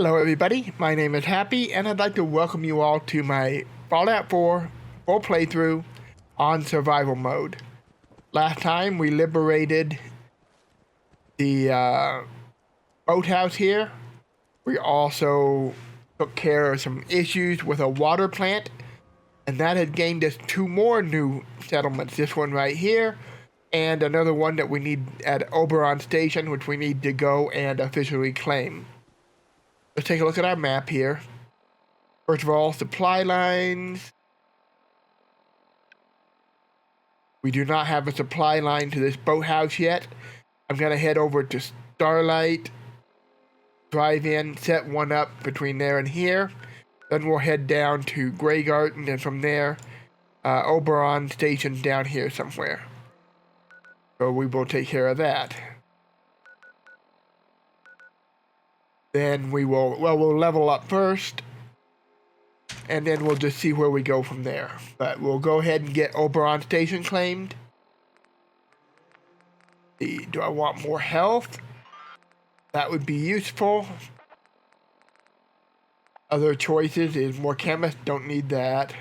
Hello everybody, my name is Happy and I'd like to welcome you all to my Fallout 4 full playthrough on survival mode. Last time we liberated the boathouse here. We also took care of some issues with a water plant, and that had gained us 2 more new settlements. This one right here and another one that we need at Oberland Station, which we need to go and officially claim. Let's take a look at our map here. First of all, supply lines. We do not have a supply line to this boathouse yet. I'm going to head over to Starlight, drive in, set one up between there and here. Then we'll head down to Grey Garden, and from there, Oberland Station down here somewhere. So we will take care of that. Then we will, we'll level up first, and then we'll just see where we go from there. But we'll go ahead and get Oberland Station claimed. Do I want more health? That would be useful. Other choices is more chemists, don't need that.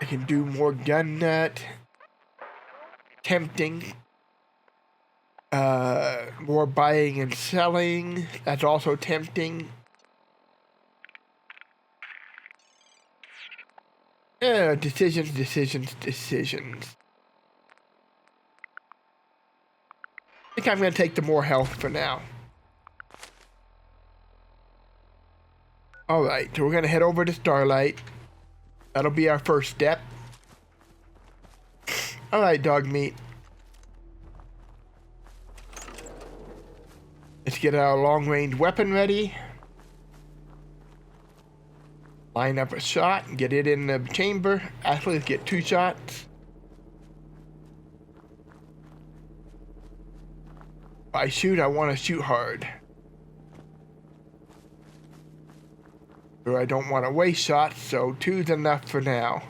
I can do more gun nut. Tempting. More buying and selling. That's also tempting. Decisions. I think I'm going to take the more health for now. Alright, so we're going to head over to Starlight. That'll be our first step. Alright, dog meat. Let's get our long-range weapon ready. Line up a shot and get it in the chamber. Actually, let's get 2 shots. If I shoot, I want to shoot hard. Or I don't want to waste shots, so 2's enough for now.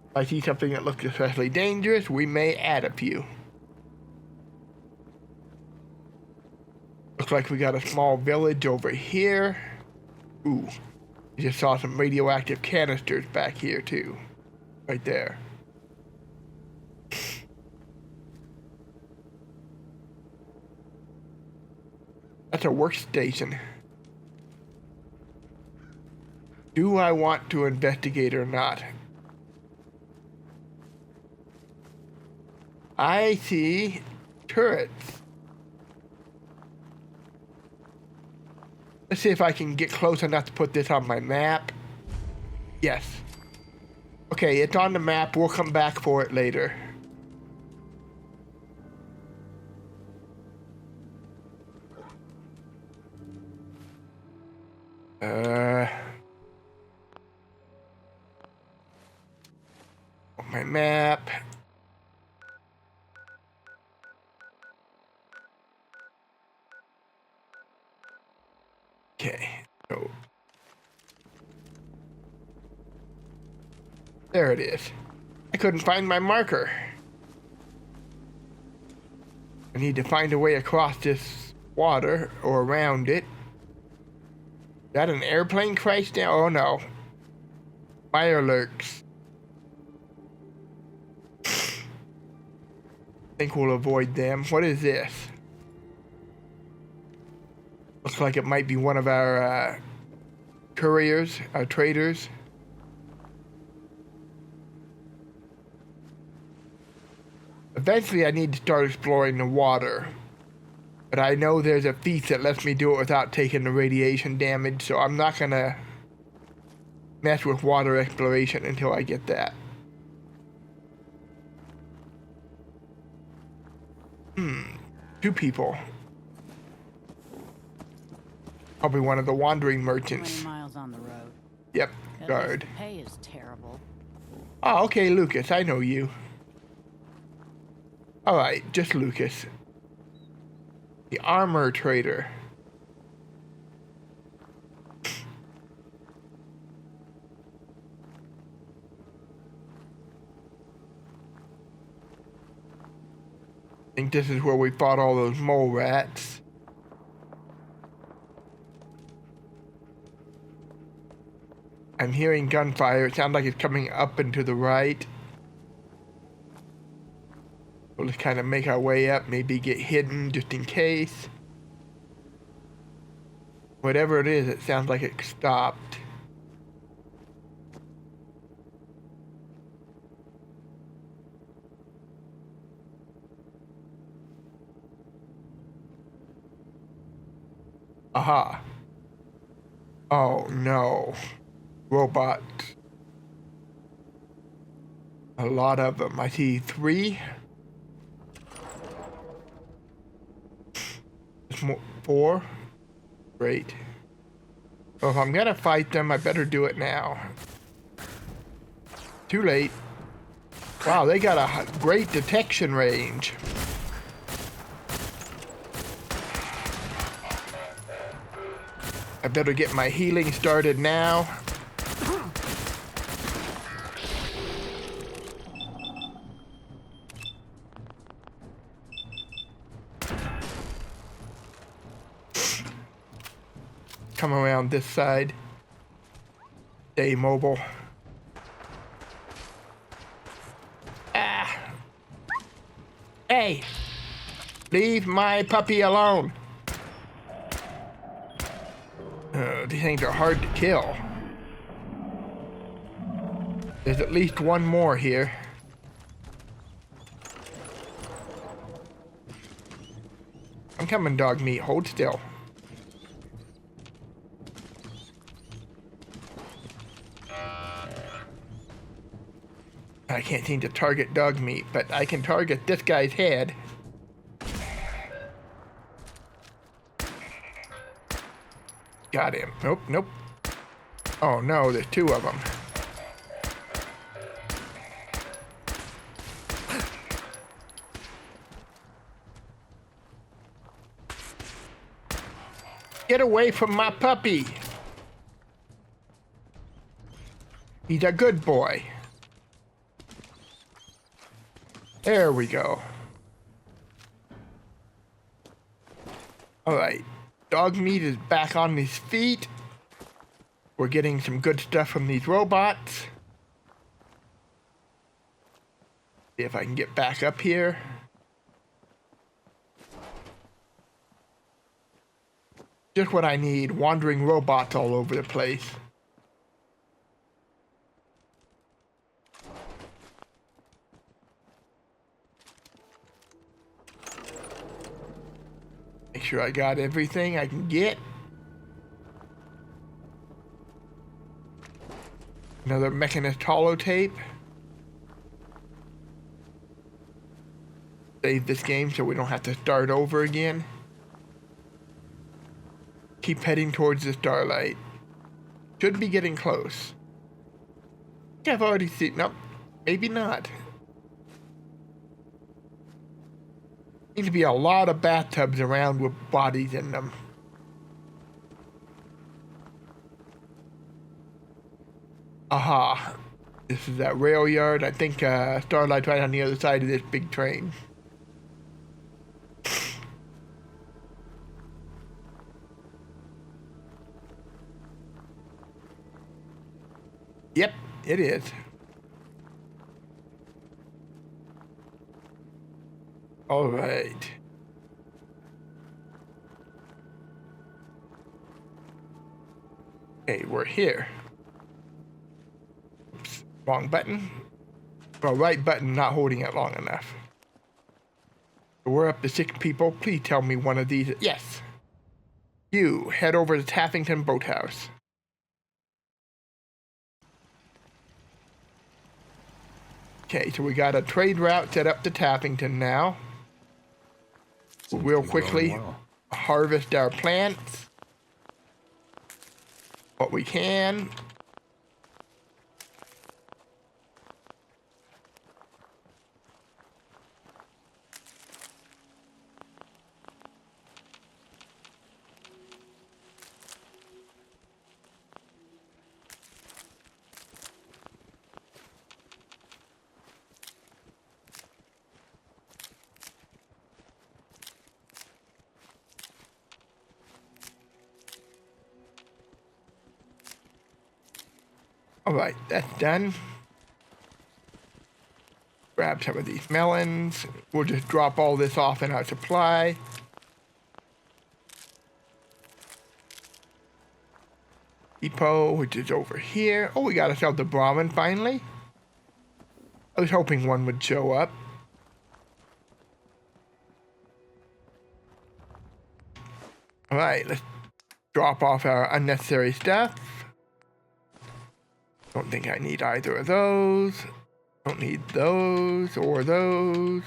If I see something that looks especially dangerous, we may add a few. Looks like we got a small village over here. Ooh, I just saw some radioactive canisters back here too. Right there. That's a workstation. Do I want to investigate or not? I see turrets. Let's see if I can get close enough to put this on my map. Yes. Okay, it's on the map. We'll come back for it later. On my map. Okay, so there it is. I couldn't find my marker. I need to find a way across this water or around it. Is that an airplane crash now? Oh no. Fire lurks. I think we'll avoid them. What is this? Looks like it might be one of our couriers, our traders. Eventually I need to start exploring the water. But I know there's a feat that lets me do it without taking the radiation damage, so I'm not gonna mess with water exploration until I get that. 2 people. Probably one of the wandering merchants. 20 miles on the road. Yep, guard. The pay is terrible. Oh, okay, Lucas, I know you. Alright, just Lucas. The armor trader. think this is where we fought all those mole rats. I'm hearing gunfire. It sounds like it's coming up and to the right. We'll just kind of make our way up, maybe get hidden just in case. Whatever it is, it sounds like it stopped. Aha. Oh no. Robots. A lot of them. I see 3. There's 4. Great. Well, if I'm gonna fight them, I better do it now. Too late. Wow, they got a great detection range. I better get my healing started now. Come around this side. Stay mobile. Ah! Hey! Leave my puppy alone. These things are hard to kill. There's at least one more here. I'm coming, dog meat. Hold still. I can't seem to target dog meat, but I can target this guy's head. Got him. Nope, nope. Oh no, there's 2 of them. Get away from my puppy. He's a good boy. There we go. All right. Dog meat is back on his feet. We're getting some good stuff from these robots. See if I can get back up here. Just what I need. Wandering robots all over the place. Make sure I got everything I can get. Another mechanist holotape. Save this game so we don't have to start over again. Keep heading towards the starlight. Should be getting close. I think I've already seen. Nope, maybe not. Seems to be a lot of bathtubs around with bodies in them. Aha. This is that rail yard. I think Starlight's right on the other side of this big train. Yep, it is. All right. Okay, we're here. Oops, wrong button. Well, right button, not holding it long enough. We're up to 6 people. Please tell me one of these. Yes. You head over to Taffington Boathouse. Okay, so we got a trade route set up to Taffington now. Real quickly harvest our plants. What we can. Alright, that's done. Grab some of these melons. We'll just drop all this off in our supply. Depot, which is over here. Oh, we got ourselves the Brahmin finally. I was hoping one would show up. Alright, let's drop off our unnecessary stuff. Don't think I need either of those. Don't need those, or those,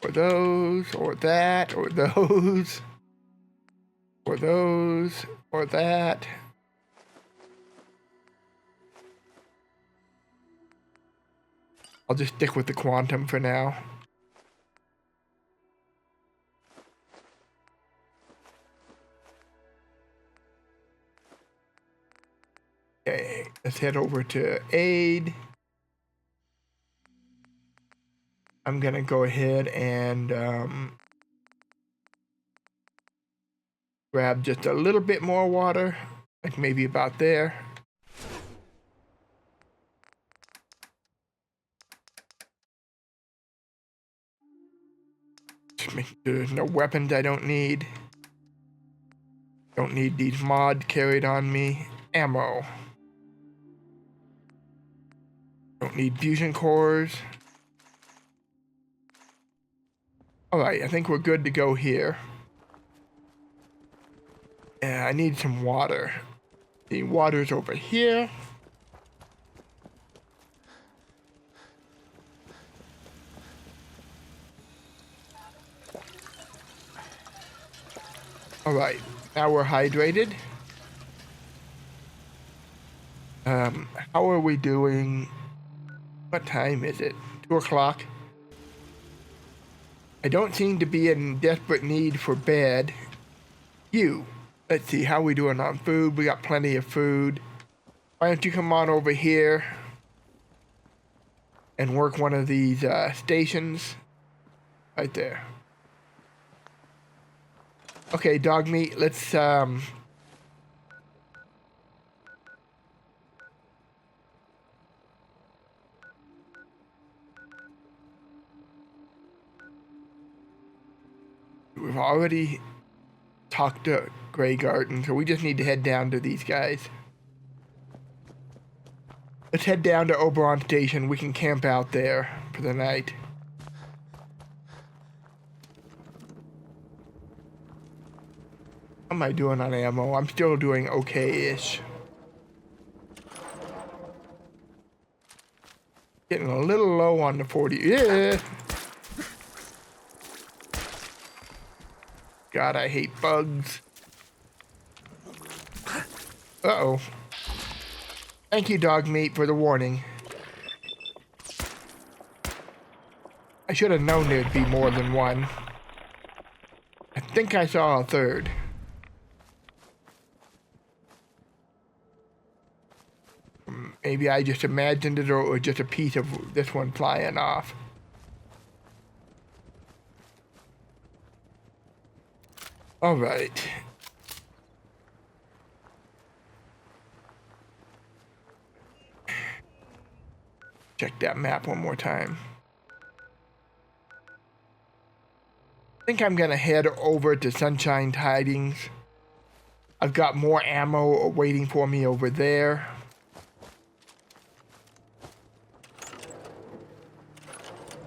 or those, or that, or those, or those, or that. I'll just stick with the quantum for now. Okay, let's head over to aid. I'm gonna go ahead and grab just a little bit more water, like maybe about there. Just make sure there's no weapons I don't need. Don't need these mods carried on me. Ammo. Don't need fusion cores. Alright, I think we're good to go here. Yeah, I need some water. The water's over here. Alright, now we're hydrated. How are we doing? What time is it? 2 o'clock. I don't seem to be in desperate need for bed. Let's see, how are we doing on food? We got plenty of food. Why don't you come on over here and work one of these stations? Right there. Okay, dog meat, let's we've already talked to Grey Garden, so we just need to head down to these guys. Let's head down to Oberland Station. We can camp out there for the night. How am I doing on ammo? I'm still doing okay-ish. Getting a little low on the 40. Yeah. God, I hate bugs. Uh-oh. Thank you, dog meat, for the warning. I should have known there'd be more than one. I think I saw a third. Maybe I just imagined it, or it was just a piece of this one flying off. All right. Check that map one more time. I think I'm gonna head over to Sunshine Tidings. I've got more ammo waiting for me over there.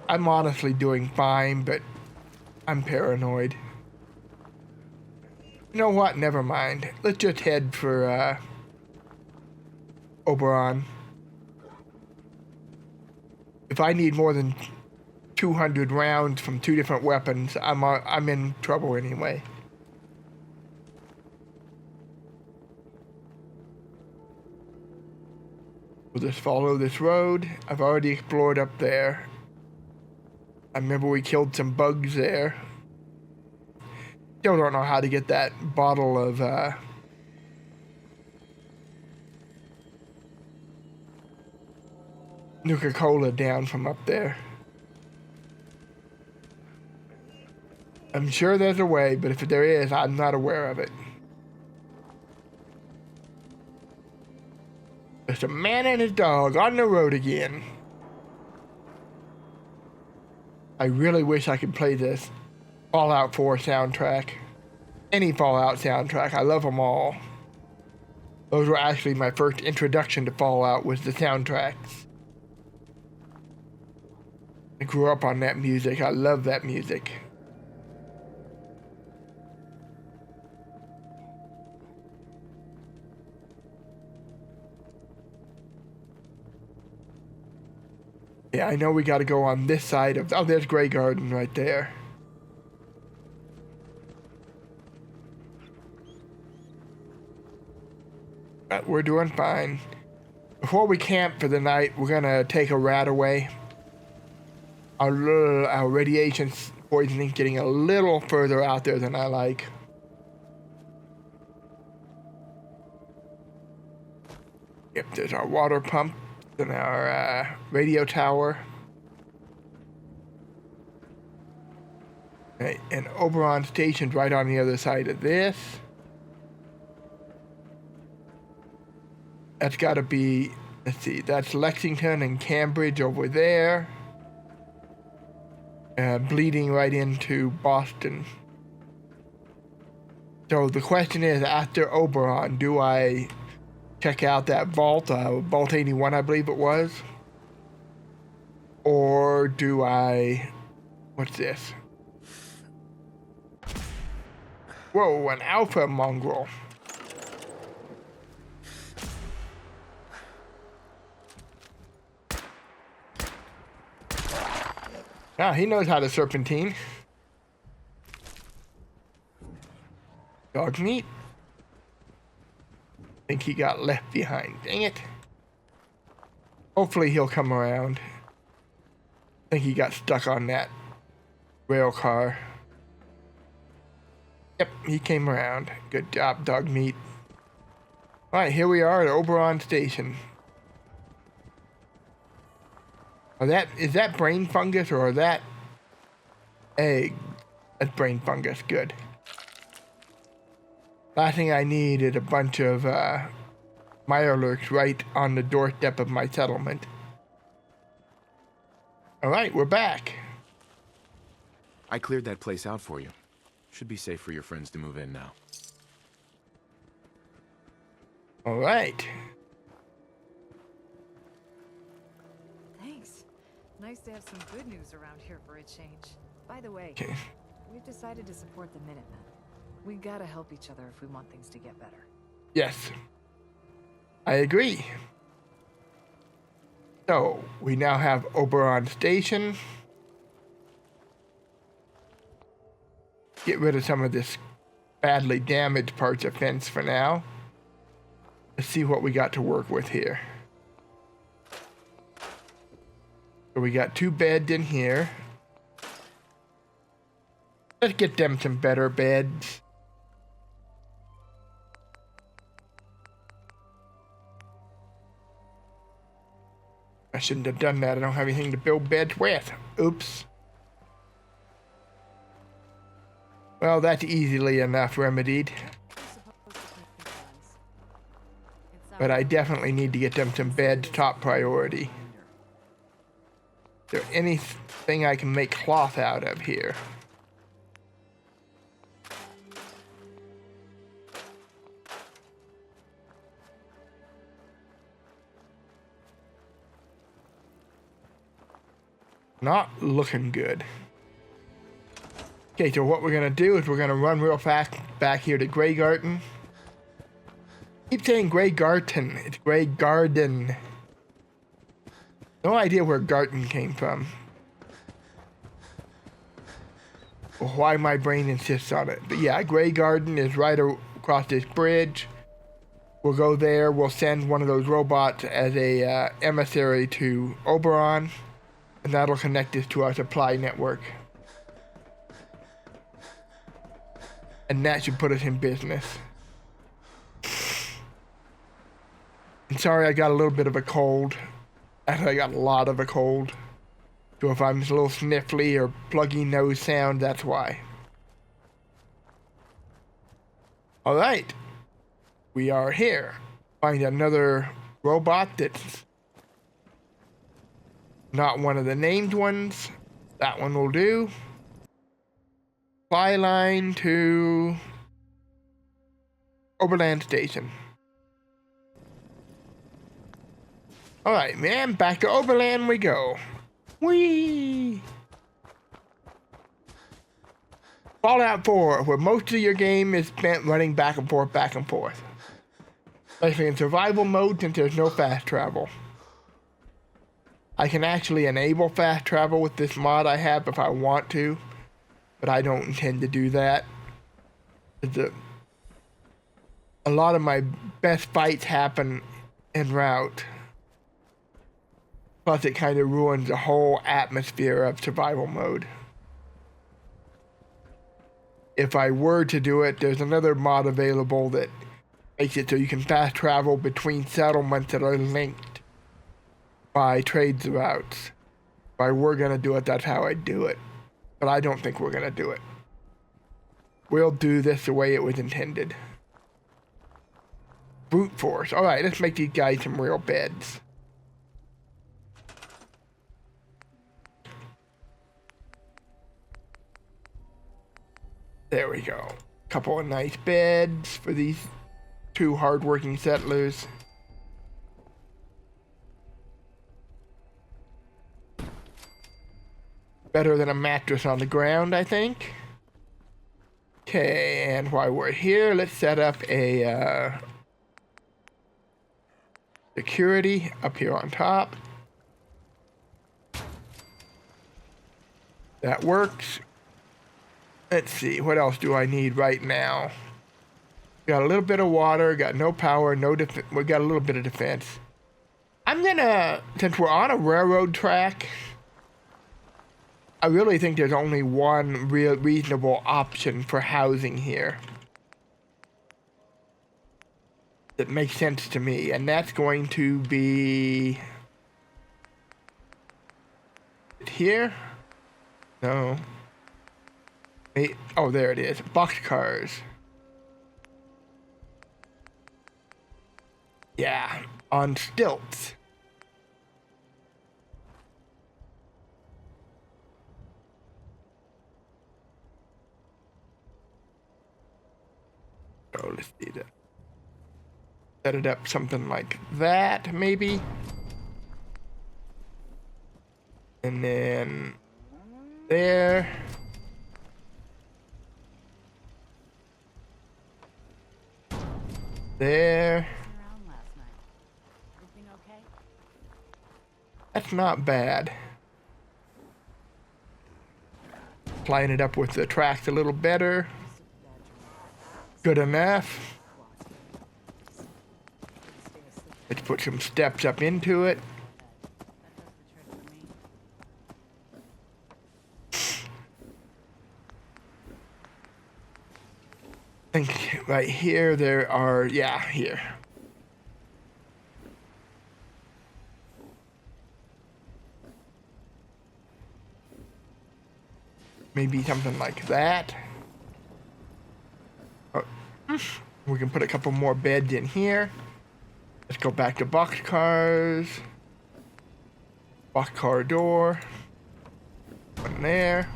I'm honestly doing fine, but I'm paranoid. You know what? Never mind. Let's just head for Oberon. If I need more than 200 rounds from 2 different weapons, I'm in trouble anyway. We'll just follow this road. I've already explored up there. I remember we killed some bugs there. Still don't know how to get that bottle of Nuka-Cola down from up there. I'm sure there's a way, but if there is, I'm not aware of it. Let's just a man and his dog on the road again. I really wish I could play this Fallout 4 soundtrack. Any Fallout soundtrack. I love them all. Those were actually my first introduction to Fallout, was the soundtracks. I grew up on that music. I love that music. Yeah, I know we got to go on this side of... Oh, there's Grey Garden right there. But we're doing fine. Before we camp for the night, we're going to take a rat away. Our radiation poisoning's getting a little further out there than I like. Yep, there's our water pump. And our radio tower. Okay, and Oberland Station's right on the other side of this. That's got to be, let's see, that's Lexington and Cambridge over there. Bleeding right into Boston. So the question is, after Oberon, do I check out that vault, Vault 81, I believe it was? Or do I... What's this? Whoa, an alpha mongrel. Ah, he knows how to serpentine. Dog meat. Think he got left behind. Dang it. Hopefully he'll come around. I think he got stuck on that rail car. Yep, he came around. Good job, dog meat. Alright, here we are at Oberland Station. Is that brain fungus or is that egg? That's brain fungus. Good. Last thing I need is a bunch of Mirelurks right on the doorstep of my settlement. Alright, we're back. I cleared that place out for you. Should be safe for your friends to move in now. Alright. Thanks. Nice to have some good news around here for a change. By the way, Okay. we've decided to support the Minutemen. We gotta help each other if we want things to get better. Yes. I agree. So, we now have Oberland Station. Get rid of some of this badly damaged parts of fence for now. Let's see what we got to work with here. So we got 2 beds in here. Let's get them some better beds. I shouldn't have done that. I don't have anything to build beds with. Oops. Well, that's easily enough remedied. But I definitely need to get them some beds top priority. Is there anything I can make cloth out of here? Not looking good. Okay, so what we're gonna do is we're gonna run real fast back here to Grey Garden. Keep saying Grey Garden. It's Grey Garden. No idea where Garden came from. Or why my brain insists on it. But yeah, Grey Garden is right across this bridge. We'll go there. We'll send one of those robots as a emissary to Oberon. And that'll connect us to our supply network. And that should put us in business. I'm sorry I got a little bit of a cold. Actually, I got a lot of a cold. So if I'm just a little sniffly or pluggy nose sound, that's why. Alright. We are here. Find another robot that's not one of the named ones. That one will do. Fly line to Oberland Station. Alright, man, back to Oberland we go. Whee! Fallout 4, where most of your game is spent running back and forth, back and forth. Especially in survival mode since there's no fast travel. I can actually enable fast travel with this mod I have if I want to, but I don't intend to do that. A lot of my best fights happen en route. Plus it kind of ruins the whole atmosphere of survival mode. If I were to do it, there's another mod available that makes it so you can fast travel between settlements that are linked by trades routes. If I were gonna do it, that's how I'd do it. But I don't think we're gonna do it. We'll do this the way it was intended. Brute force. Alright, let's make these guys some real beds. There we go. Couple of nice beds for these two hardworking settlers. Better than a mattress on the ground, I think. Okay, and while we're here, let's set up a security up here on top. That works. Let's see, what else do I need right now? Got a little bit of water, got no power, no defense. We got a little bit of defense. I'm gonna, since we're on a railroad track, I really think there's only one real reasonable option for housing here that makes sense to me, and that's going to be here. No. Wait, oh, there it is. Boxcars. Yeah, on stilts. So let's see that. Set it up something like that, maybe. And then there. There. Around last night. Everything okay? That's not bad. Line it up with the tracks a little better. Good enough. Let's put some steps up into it. I think right here there are, yeah, here. Maybe something like that. Oh, we can put a couple more beds in here. Let's go back to boxcars. Boxcar door. One there.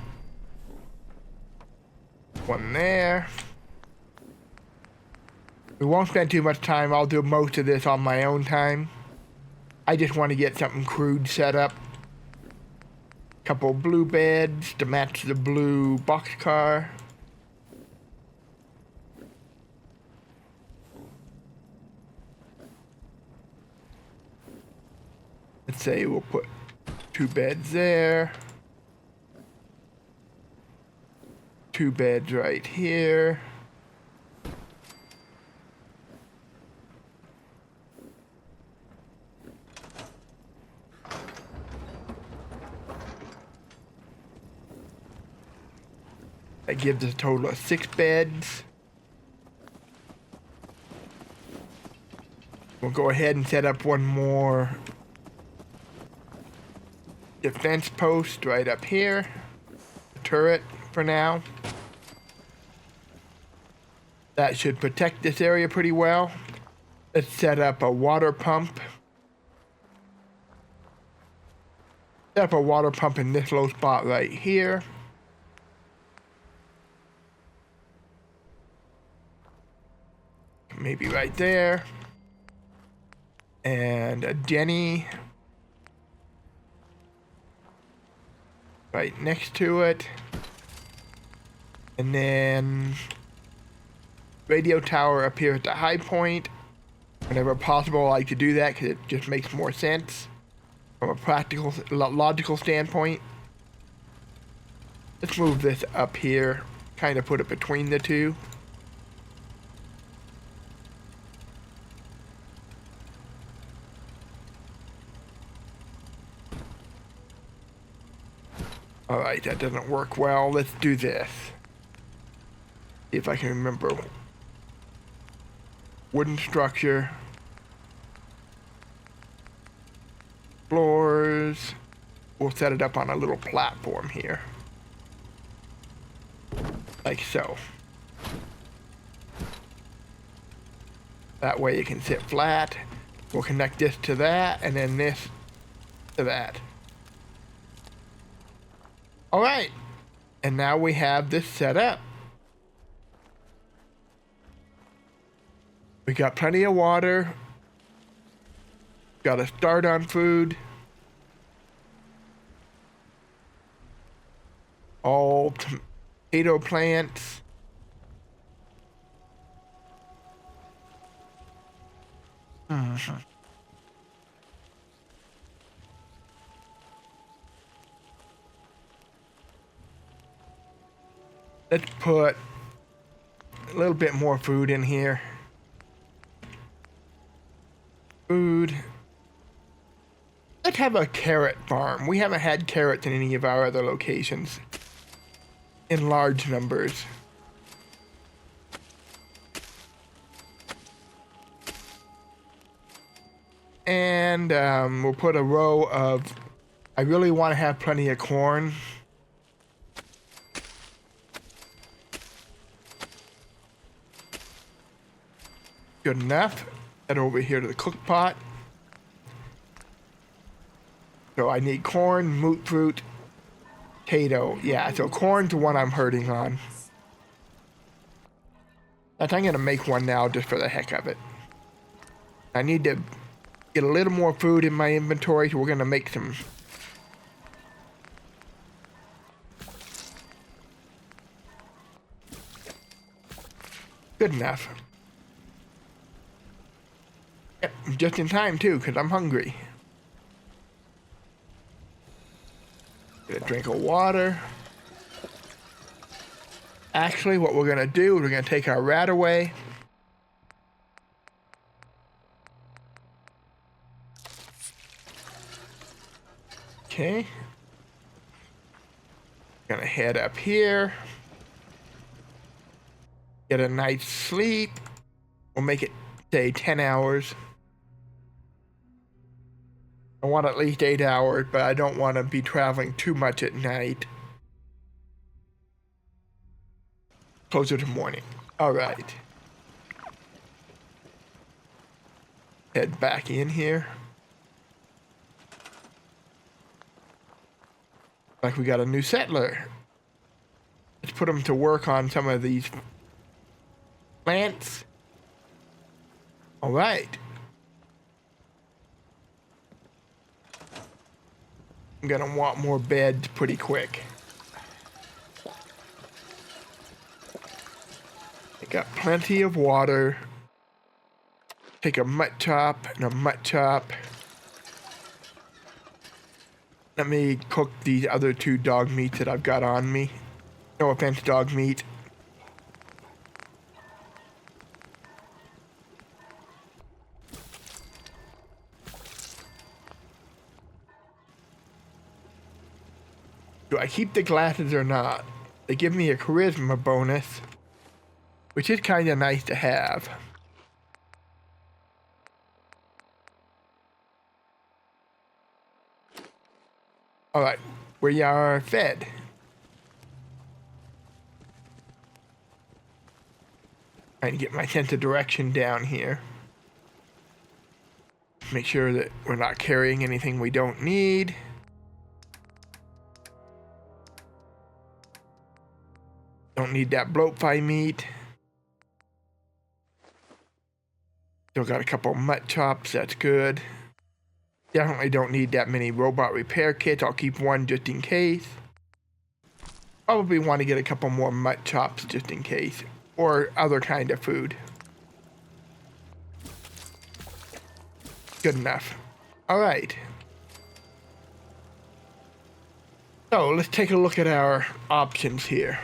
One there. We won't spend too much time. I'll do most of this on my own time. I just want to get something crude set up. Couple blue beds to match the blue boxcar. Let's say we'll put 2 beds there. 2 beds right here. That gives us a total of 6 beds. We'll go ahead and set up one more defense post right up here. A turret for now. That should protect this area pretty well. Let's set up a water pump Set up a water pump in this low spot right here. Maybe right there. And a Jenny right next to it. And then radio tower up here at the high point. Whenever possible, I like to do that because it just makes more sense from a practical, logical standpoint. Let's move this up here, kind of put it between the two. Alright, that doesn't work well. Let's do this. See if I can remember. Wooden structure. Floors. We'll set it up on a little platform here. Like so. That way it can sit flat. We'll connect this to that, and then this to that. Alright, and now we have this set up. We got plenty of water. Got a start on food. All tomato plants. Let's put a little bit more food in here. Food. Let's have a carrot farm. We haven't had carrots in any of our other locations in large numbers. And we'll put a row of, I really want to have plenty of corn. Good enough. Head over here to the cook pot. So I need corn, moot fruit, potato. Yeah, so corn's the one I'm hurting on. I'm gonna make one now just for the heck of it. I need to get a little more food in my inventory, so we're gonna make some. Good enough. Yep, just in time too, because I'm hungry. Get a drink of water. Actually, what we're gonna do is we're gonna take our rat away. Okay. Gonna head up here. Get a night's sleep. We'll make it, say, 10 hours. I want at least 8 hours, but I don't want to be traveling too much at night. Closer to morning. All right. Head back in here. Like we got a new settler. Let's put him to work on some of these plants. All right. I'm gonna want more beds pretty quick. I got plenty of water. Take a mutt chop and a mutt chop. Let me cook these other two dog meats that I've got on me. No offense, dog meat. Do I keep the glasses or not? They give me a charisma bonus, which is kind of nice to have. Alright, we are fed. Trying to get my sense of direction down here. Make sure that we're not carrying anything we don't need. Don't need that bloatfly meat. Still got a couple mutt chops, that's good. Definitely don't need that many robot repair kits. I'll keep one just in case. Probably want to get a couple more mutt chops just in case. Or other kind of food. Good enough. Alright. So let's take a look at our options here.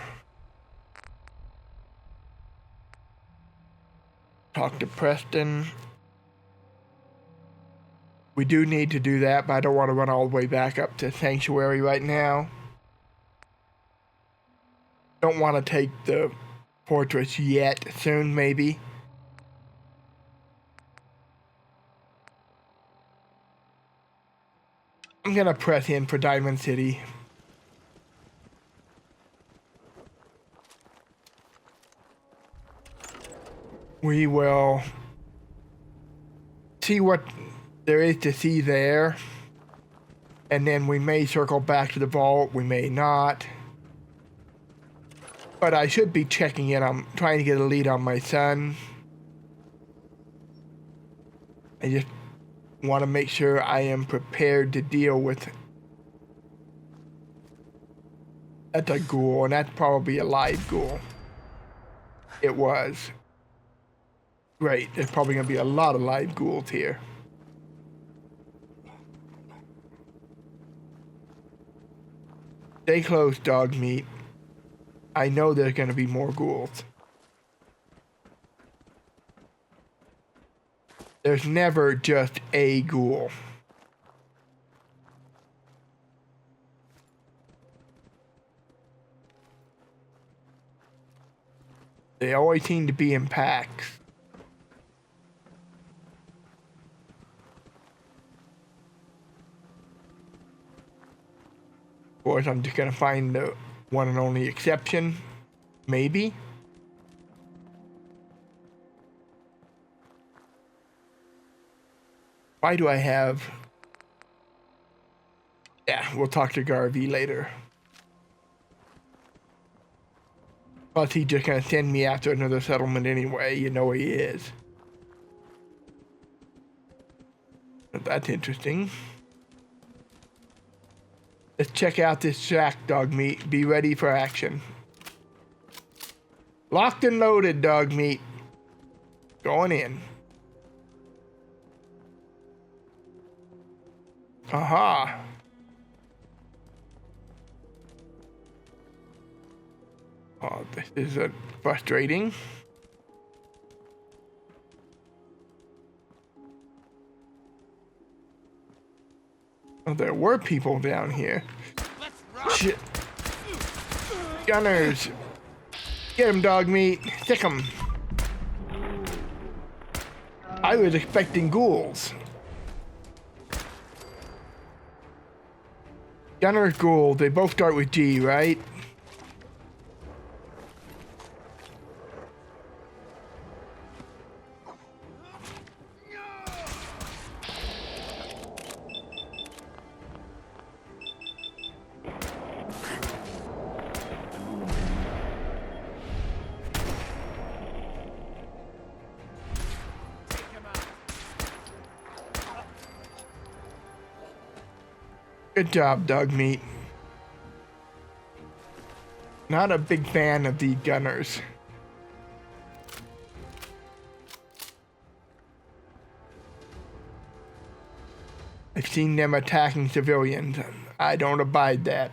Talk to Preston. We do need to do that, but I don't want to run all the way back up to Sanctuary right now. Don't want to take the fortress yet. Soon, maybe. I'm gonna press in for Diamond City. We will see what there is to see there, and then we may circle back to the vault, we may not. But I should be checking in. I'm trying to get a lead on my son. I just want to make sure I am prepared to deal with. That's a ghoul, and that's probably a live ghoul. It was. Great, there's probably going to be a lot of live ghouls here. Stay close, dog meat. I know there's going to be more ghouls. There's never just a ghoul. They always seem to be in packs. Of course, I'm just gonna find the one and only exception. Maybe. Why do I have... Yeah, we'll talk to Garvey later. Plus, he's just gonna send me after another settlement anyway. You know he is. But that's interesting. Let's check out this shack, dog meat. Be ready for action. Locked and loaded, dog meat. Going in. Aha. Oh, this is frustrating. Oh, there were people down here. Shit. Gunners. Get him, dog meat. Stick him. I was expecting ghouls. Gunner's ghoul. They both start with G, right? Good job, dog meat. Not a big fan of the gunners. I've seen them attacking civilians. I don't abide that.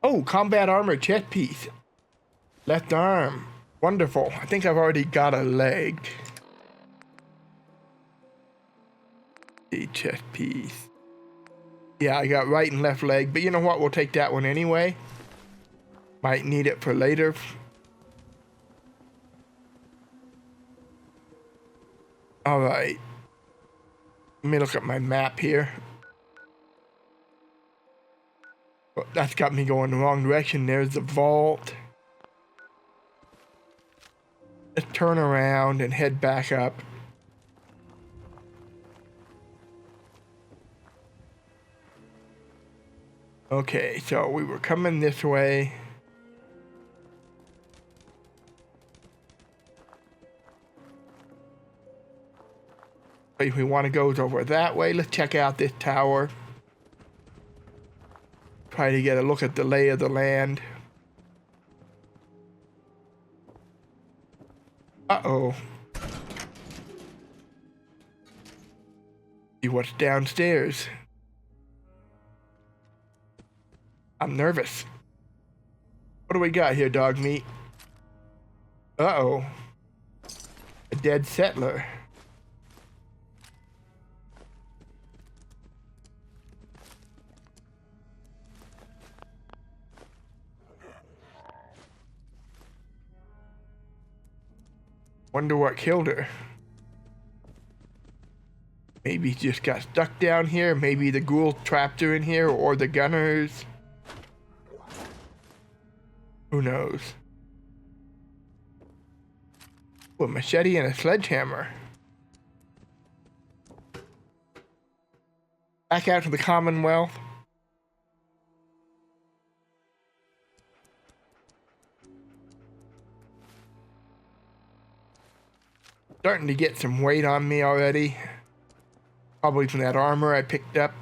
Oh, combat armor chest piece. Left arm. Wonderful. I think I've already got a leg. The chest piece. Yeah, I got right and left leg, but you know what? We'll take that one anyway. Might need it for later. All right. Let me look at my map here. Well, that's got me going the wrong direction. There's the vault. Let's turn around and head back up. Okay, so we were coming this way. If we want to go over that way, let's check out this tower. Try to get a look at the lay of the land. Uh-oh. See what's downstairs. I'm nervous. What do we got here, dog meat? Uh-oh. A dead settler. Wonder what killed her. Maybe he just got stuck down here. Maybe the ghoul trapped her in here, or the gunners. Who knows? Ooh, a machete and a sledgehammer. Back out to the Commonwealth. Starting to get some weight on me already. Probably from that armor I picked up.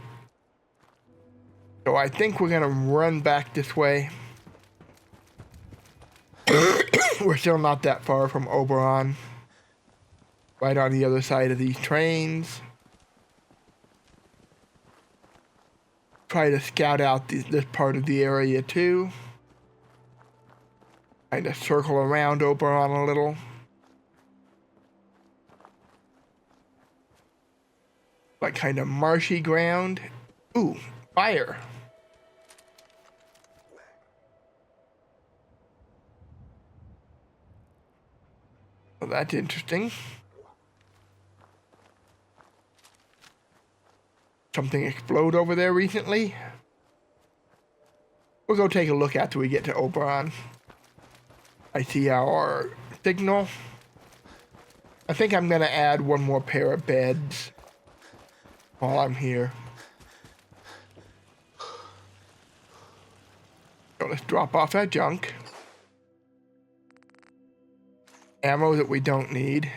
So I think we're gonna run back this way. We're still not that far from Oberland. Right on the other side of these trains. Try to scout out this part of the area too. Kind of circle around Oberland a little. Like kind of marshy ground. Ooh, fire. Well, that's interesting. Something explode over there recently? We'll go take a look after we get to Oberland. I see our signal. I think I'm gonna add one more pair of beds while I'm here. So let's drop off that junk. Ammo that we don't need.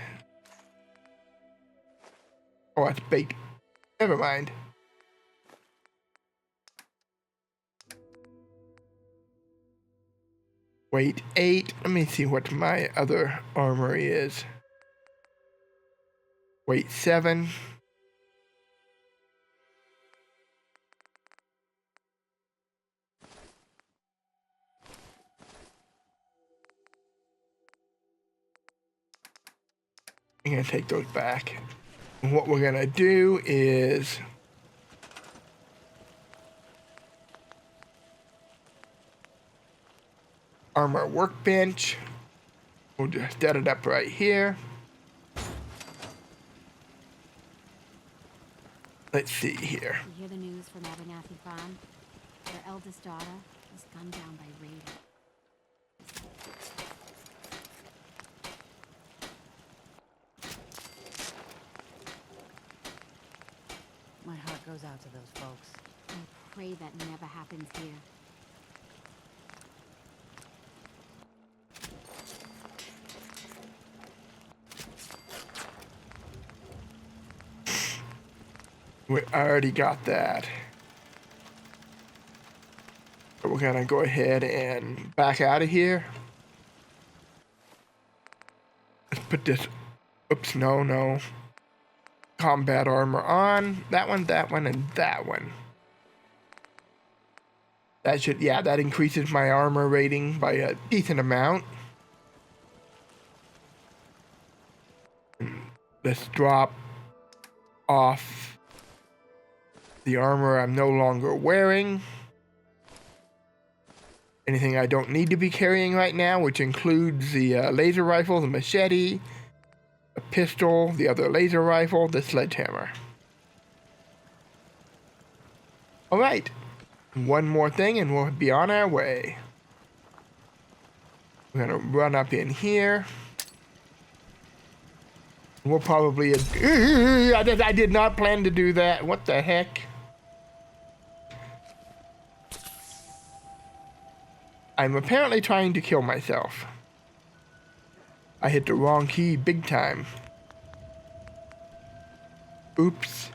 Oh, that's bait. Never mind. Weight 8. Let me see what my other armory is. Weight 7. I'm gonna take those back. And what we're gonna do is armor workbench. We'll just set it up right here. Let's see here. You hear the news from Abernathy Farm? Their eldest daughter was gunned down by raiders. My heart goes out to those folks. I pray that never happens here. We already got that. So we're gonna go ahead and back out of here. Let's put this, oops, no. Combat armor on. That one, and that one. That should, yeah, that increases my armor rating by a decent amount. Let's drop off the armor I'm no longer wearing. Anything I don't need to be carrying right now, which includes the laser rifle, the machete, a pistol, the other laser rifle, the sledgehammer. Alright, one more thing and we'll be on our way. We're gonna run up in here. We'll probably... I did not plan to do that. What the heck? I'm apparently trying to kill myself. I hit the wrong key big time. Oops.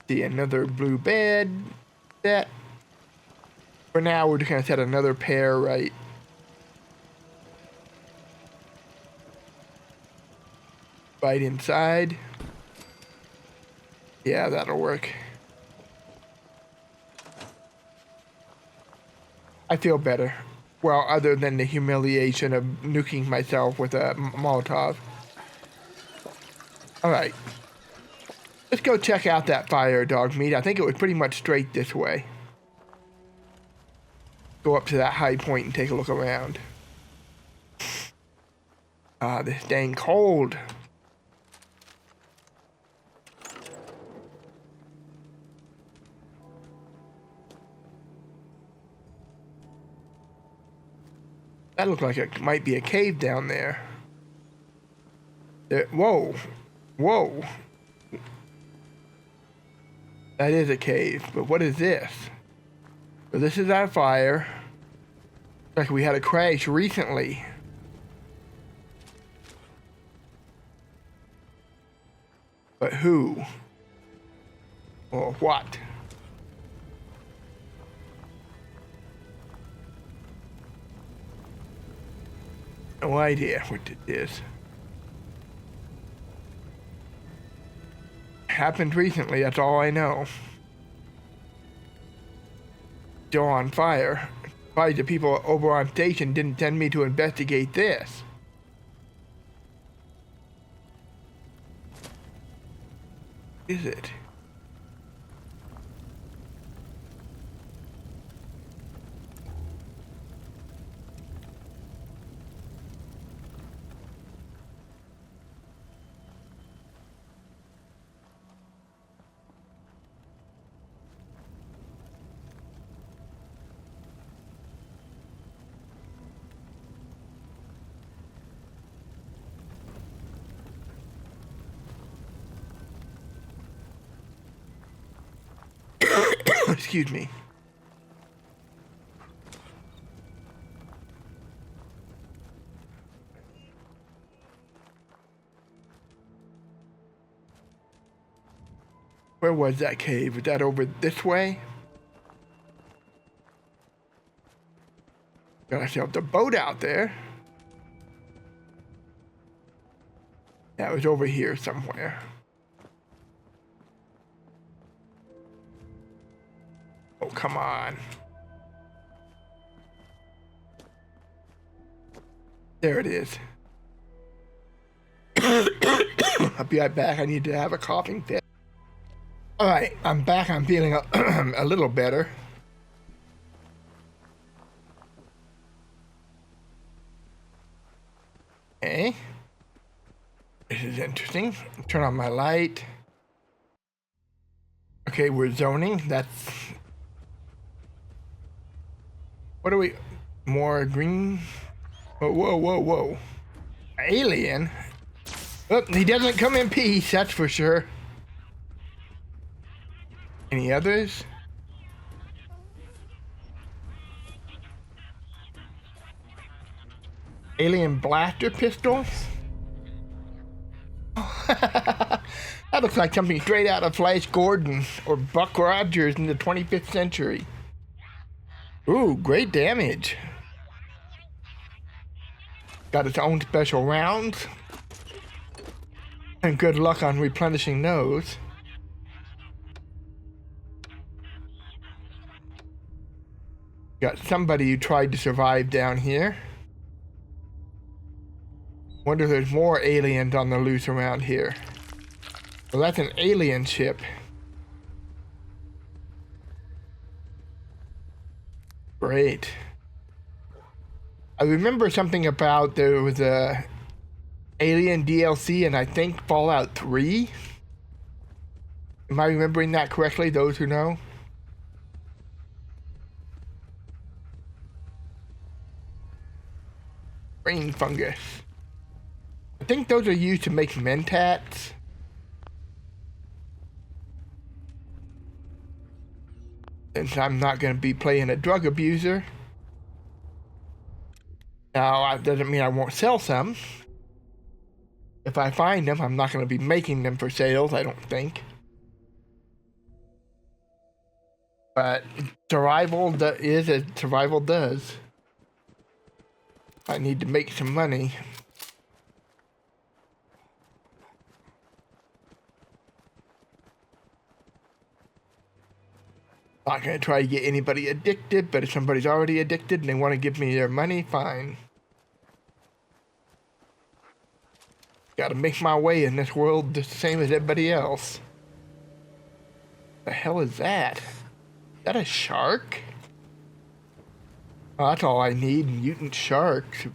See, another blue bed set. For now, we're just gonna set another pair right inside. Yeah, that'll work. I feel better. Well, other than the humiliation of nuking myself with a Molotov. Alright. Let's go check out that fire, dog meat. I think it was pretty much straight this way. Go up to that high point and take a look around. Ah, this dang cold. That looks like it might be a cave down there. Whoa. Whoa. That is a cave, but what is this? So this is our fire. Like we had a crash recently. But who? Or what? No idea what it is. Happened recently, that's all I know. Still on fire. Probably the people at Oberland Station didn't send me to investigate this. Is it? Excuse me. Where was that cave? Was that over this way? Got ourselves a boat out there. That was over here somewhere. Oh, come on. There it is. I'll be right back. I need to have a coughing fit. Alright, I'm back. I'm feeling a little better. Okay. This is interesting. Turn on my light. Okay, we're zoning. That's... What are we... More green... Whoa, whoa, whoa, whoa. Alien? Oh, he doesn't come in peace, that's for sure. Any others? Alien blaster pistol? That looks like something straight out of Flash Gordon or Buck Rogers in the 25th century. Ooh, great damage. Got its own special rounds. And good luck on replenishing those. Got somebody who tried to survive down here. Wonder if there's more aliens on the loose around here. Well, that's an alien ship. Great. I remember something about there was a Alien DLC and I think Fallout 3. Am I remembering that correctly, those who know? Brain fungus. I think those are used to make mentats. Since I'm not going to be playing a drug abuser. Now, that doesn't mean I won't sell some. If I find them, I'm not going to be making them for sales, I don't think. But survival is as survival does. I need to make some money. Not going to try to get anybody addicted, but if somebody's already addicted and they want to give me their money, fine. Got to make my way in this world just the same as everybody else. The hell is that? Is that a shark? Oh, that's all I need, mutant sharks.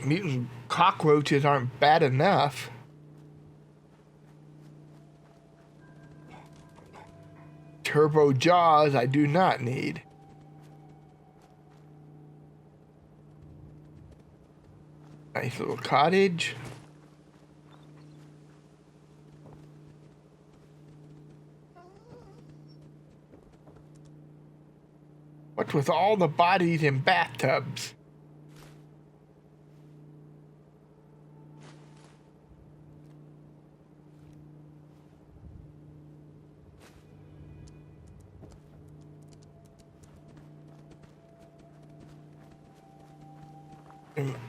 Mutant cockroaches aren't bad enough. Turbo jaws I do not need. Nice little cottage. What's with all the bodies in bathtubs?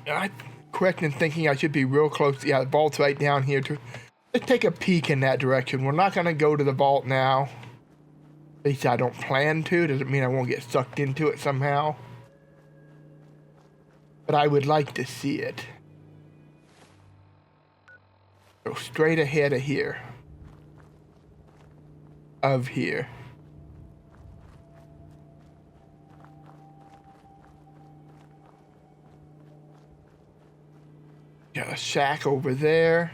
I'm correct in thinking I should be real close. Yeah, the vault's right down here too. Let's take a peek in that direction. We're not going to go to the vault now. At least I don't plan to. Doesn't mean I won't get sucked into it somehow. But I would like to see it. Go straight ahead of here. Of here. Got a shack over there.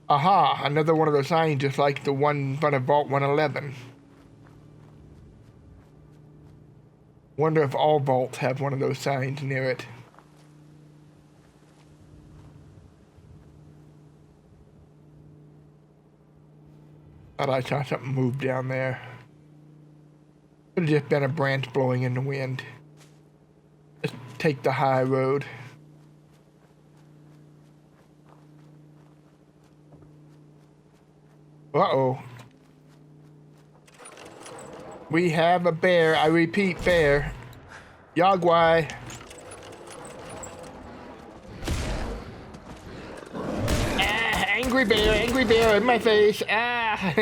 Aha, another one of those signs just like the one in front of Vault 111. Wonder if all vaults have one of those signs near it. Thought I saw something move down there. Could have just been a branch blowing in the wind. Let's take the high road. Uh-oh. We have a bear. I repeat, bear. Yagwai. Ah, angry bear in my face. Ah.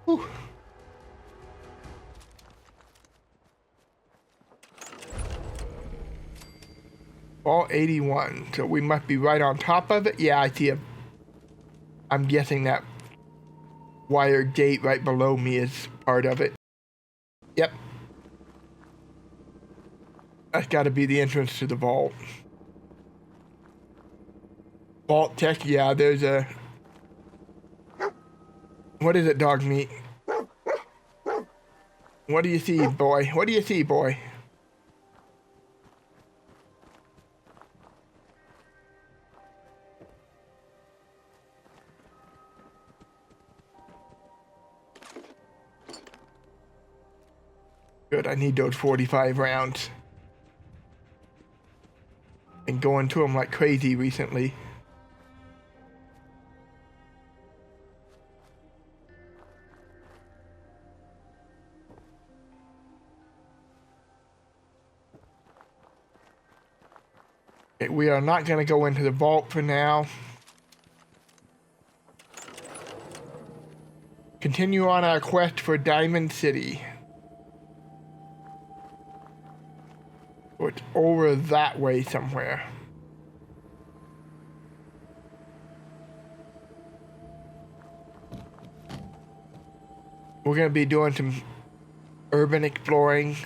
Whew. Ball 81, so we must be right on top of it. Yeah, I see it. I'm guessing that wire gate right below me is part of it. Yep. That's got to be the entrance to the vault. Vault tech, yeah, there's a... What is it, dog meat? What do you see, boy? What do you see, boy? Good, I need those 45 rounds. Been going to them like crazy recently. Okay, we are not going to go into the vault for now. Continue on our quest for Diamond City. So it's over that way somewhere. We're going to be doing some urban exploring.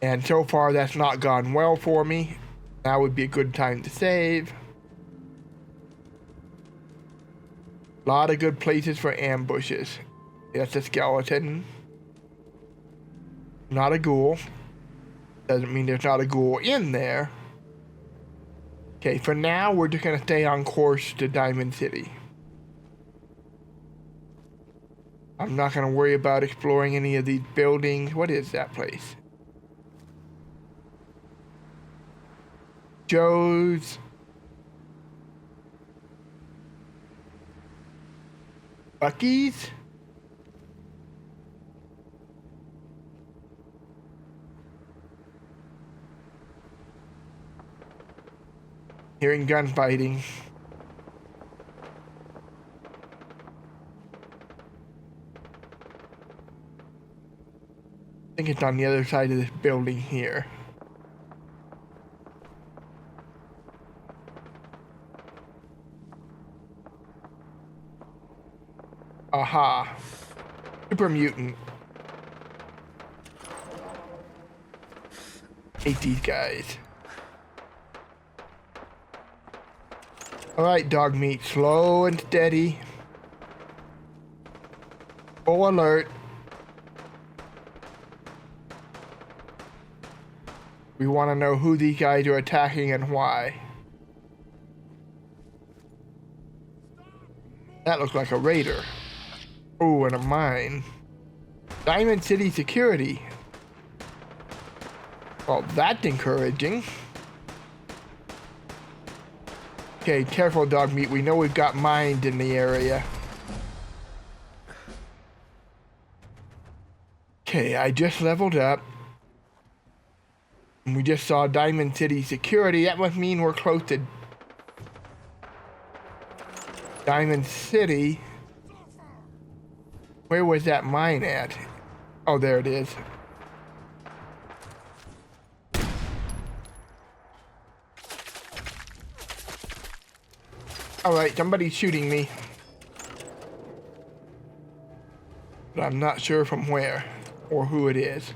And so far that's not gone well for me. Now would be a good time to save. A lot of good places for ambushes. That's a skeleton. Not a ghoul. Doesn't mean there's not a ghoul in there. Okay, for now, we're just going to stay on course to Diamond City. I'm not gonna worry about exploring any of these buildings. What is that place? Joe's. Bucky's? Hearing gunfighting. I think it's on the other side of this building here. Aha. Super mutant. Hate these guys. Alright, dog meat. Slow and steady. Full alert. We want to know who these guys are attacking and why. That looks like a raider. Oh, and a mine. Diamond City Security. Well, that's encouraging. Okay, careful, dog meat. We know we've got mines in the area. Okay, I just leveled up. And we just saw Diamond City Security. That must mean we're close to Diamond City. Where was that mine at? Oh, there it is. Alright, somebody's shooting me. But I'm not sure from where or who it is.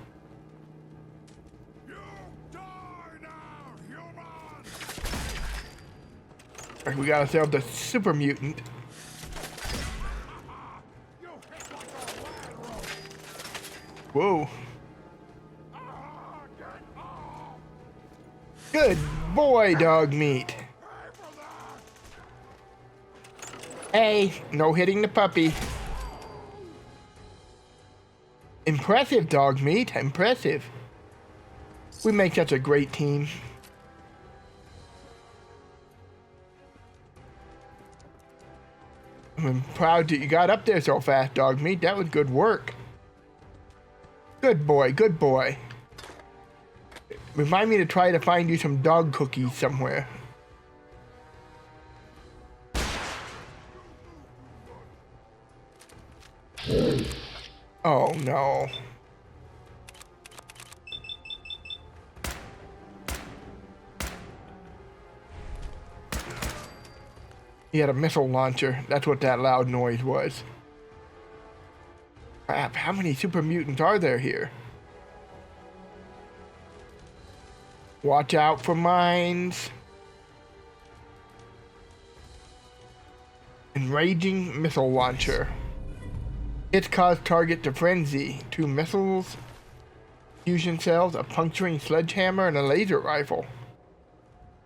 Alright, we got ourselves a super mutant. Whoa. Good boy, dog meat. Hey, no hitting the puppy. Impressive, dog meat. Impressive. We make such a great team. I'm proud that you got up there so fast, dog meat. That was good work. Good boy, good boy. Remind me to try to find you some dog cookies somewhere. Oh no. He had a missile launcher. That's what that loud noise was. Crap, how many super mutants are there here? Watch out for mines. Enraging missile launcher. Hits cause target to frenzy. 2 missiles, fusion cells, a puncturing sledgehammer, and a laser rifle.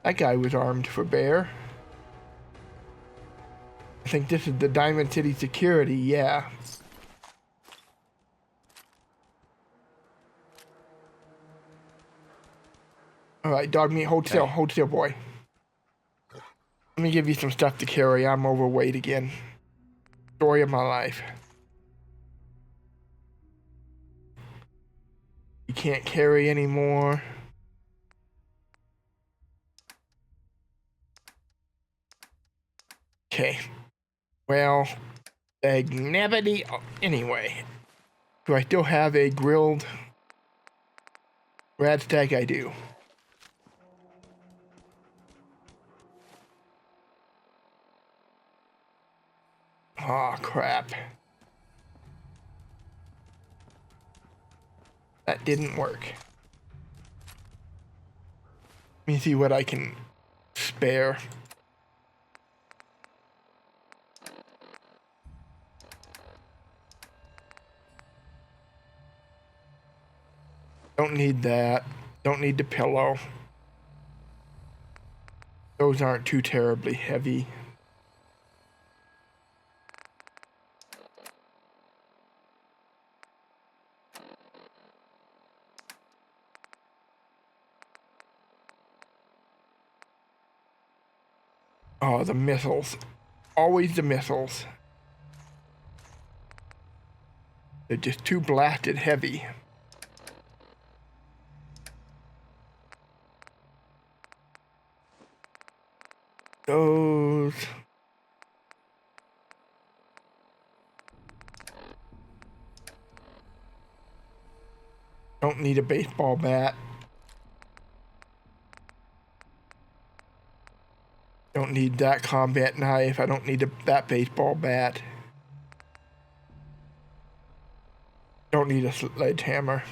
That guy was armed for bear. I think this is the Diamond City Security, yeah. Alright, dog meat, hold still, boy. Let me give you some stuff to carry. I'm overweight again. Story of my life. You can't carry anymore. Okay. Well, magnanimity. Anyway, do I still have a grilled rat stack? I do. Aw, crap. That didn't work. Let me see what I can spare. Don't need that. Don't need the pillow. Those aren't too terribly heavy. Oh, the missiles. Always the missiles. They're just too blasted heavy. Those. Don't need a baseball bat. Don't need that combat knife. I don't need that baseball bat. Don't need a sledgehammer.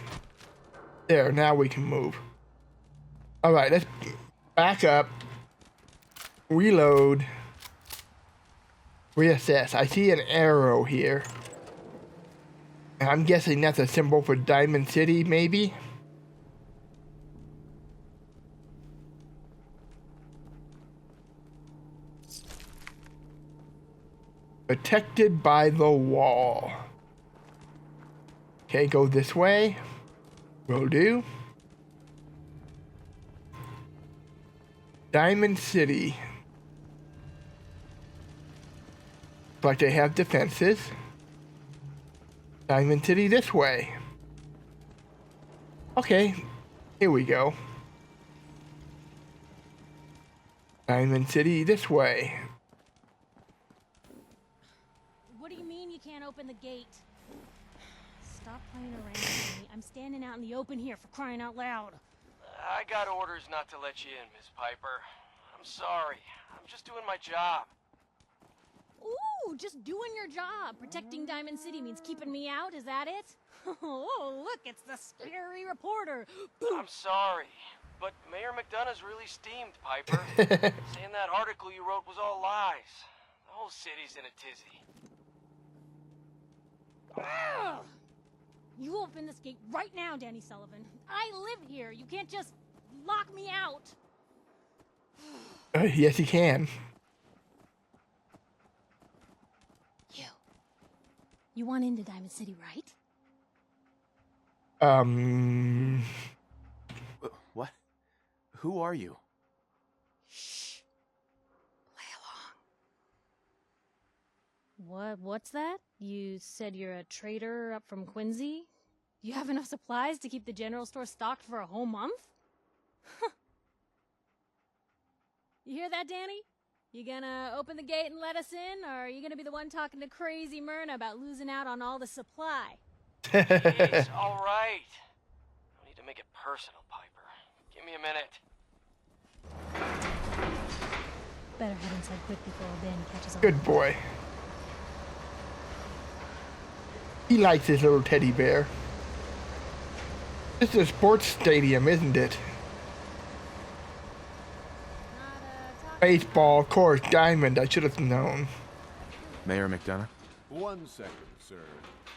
There, now we can move. Alright, let's back up. Reload. Reassess. I see an arrow here. And I'm guessing that's a symbol for Diamond City, maybe? Protected by the wall. Okay, go this way. Will do. Diamond City. But they have defenses. Diamond City this way. Okay, here we go. Diamond City this way. What do you mean you can't open the gate? Stop playing around with me. I'm standing out in the open here, for crying out loud. I got orders not to let you in, Miss Piper. I'm sorry. I'm just doing my job. Ooh, just doing your job. Protecting Diamond City means keeping me out, is that it? Oh, look, it's the scary reporter. I'm sorry, but Mayor McDonough's really steamed, Piper. Saying that article you wrote was all lies. The whole city's in a tizzy. You open this gate right now, Danny Sullivan. I live here. You can't just lock me out. Yes, you can. You want into Diamond City, right? What? Who are you? Shh. Play along. What's that? You said you're a trader up from Quincy? You have enough supplies to keep the general store stocked for a whole month? You hear that, Danny? You gonna open the gate and let us in, or are you gonna be the one talking to crazy Myrna about losing out on all the supply? Jeez, all right. No need to make it personal, Piper. Give me a minute. Better head inside quick before old Danny catches on. Good boy. He likes his little teddy bear. This is a sports stadium, isn't it? Baseball, of course, diamond. I should have known. Mayor McDonough? 1 second, sir.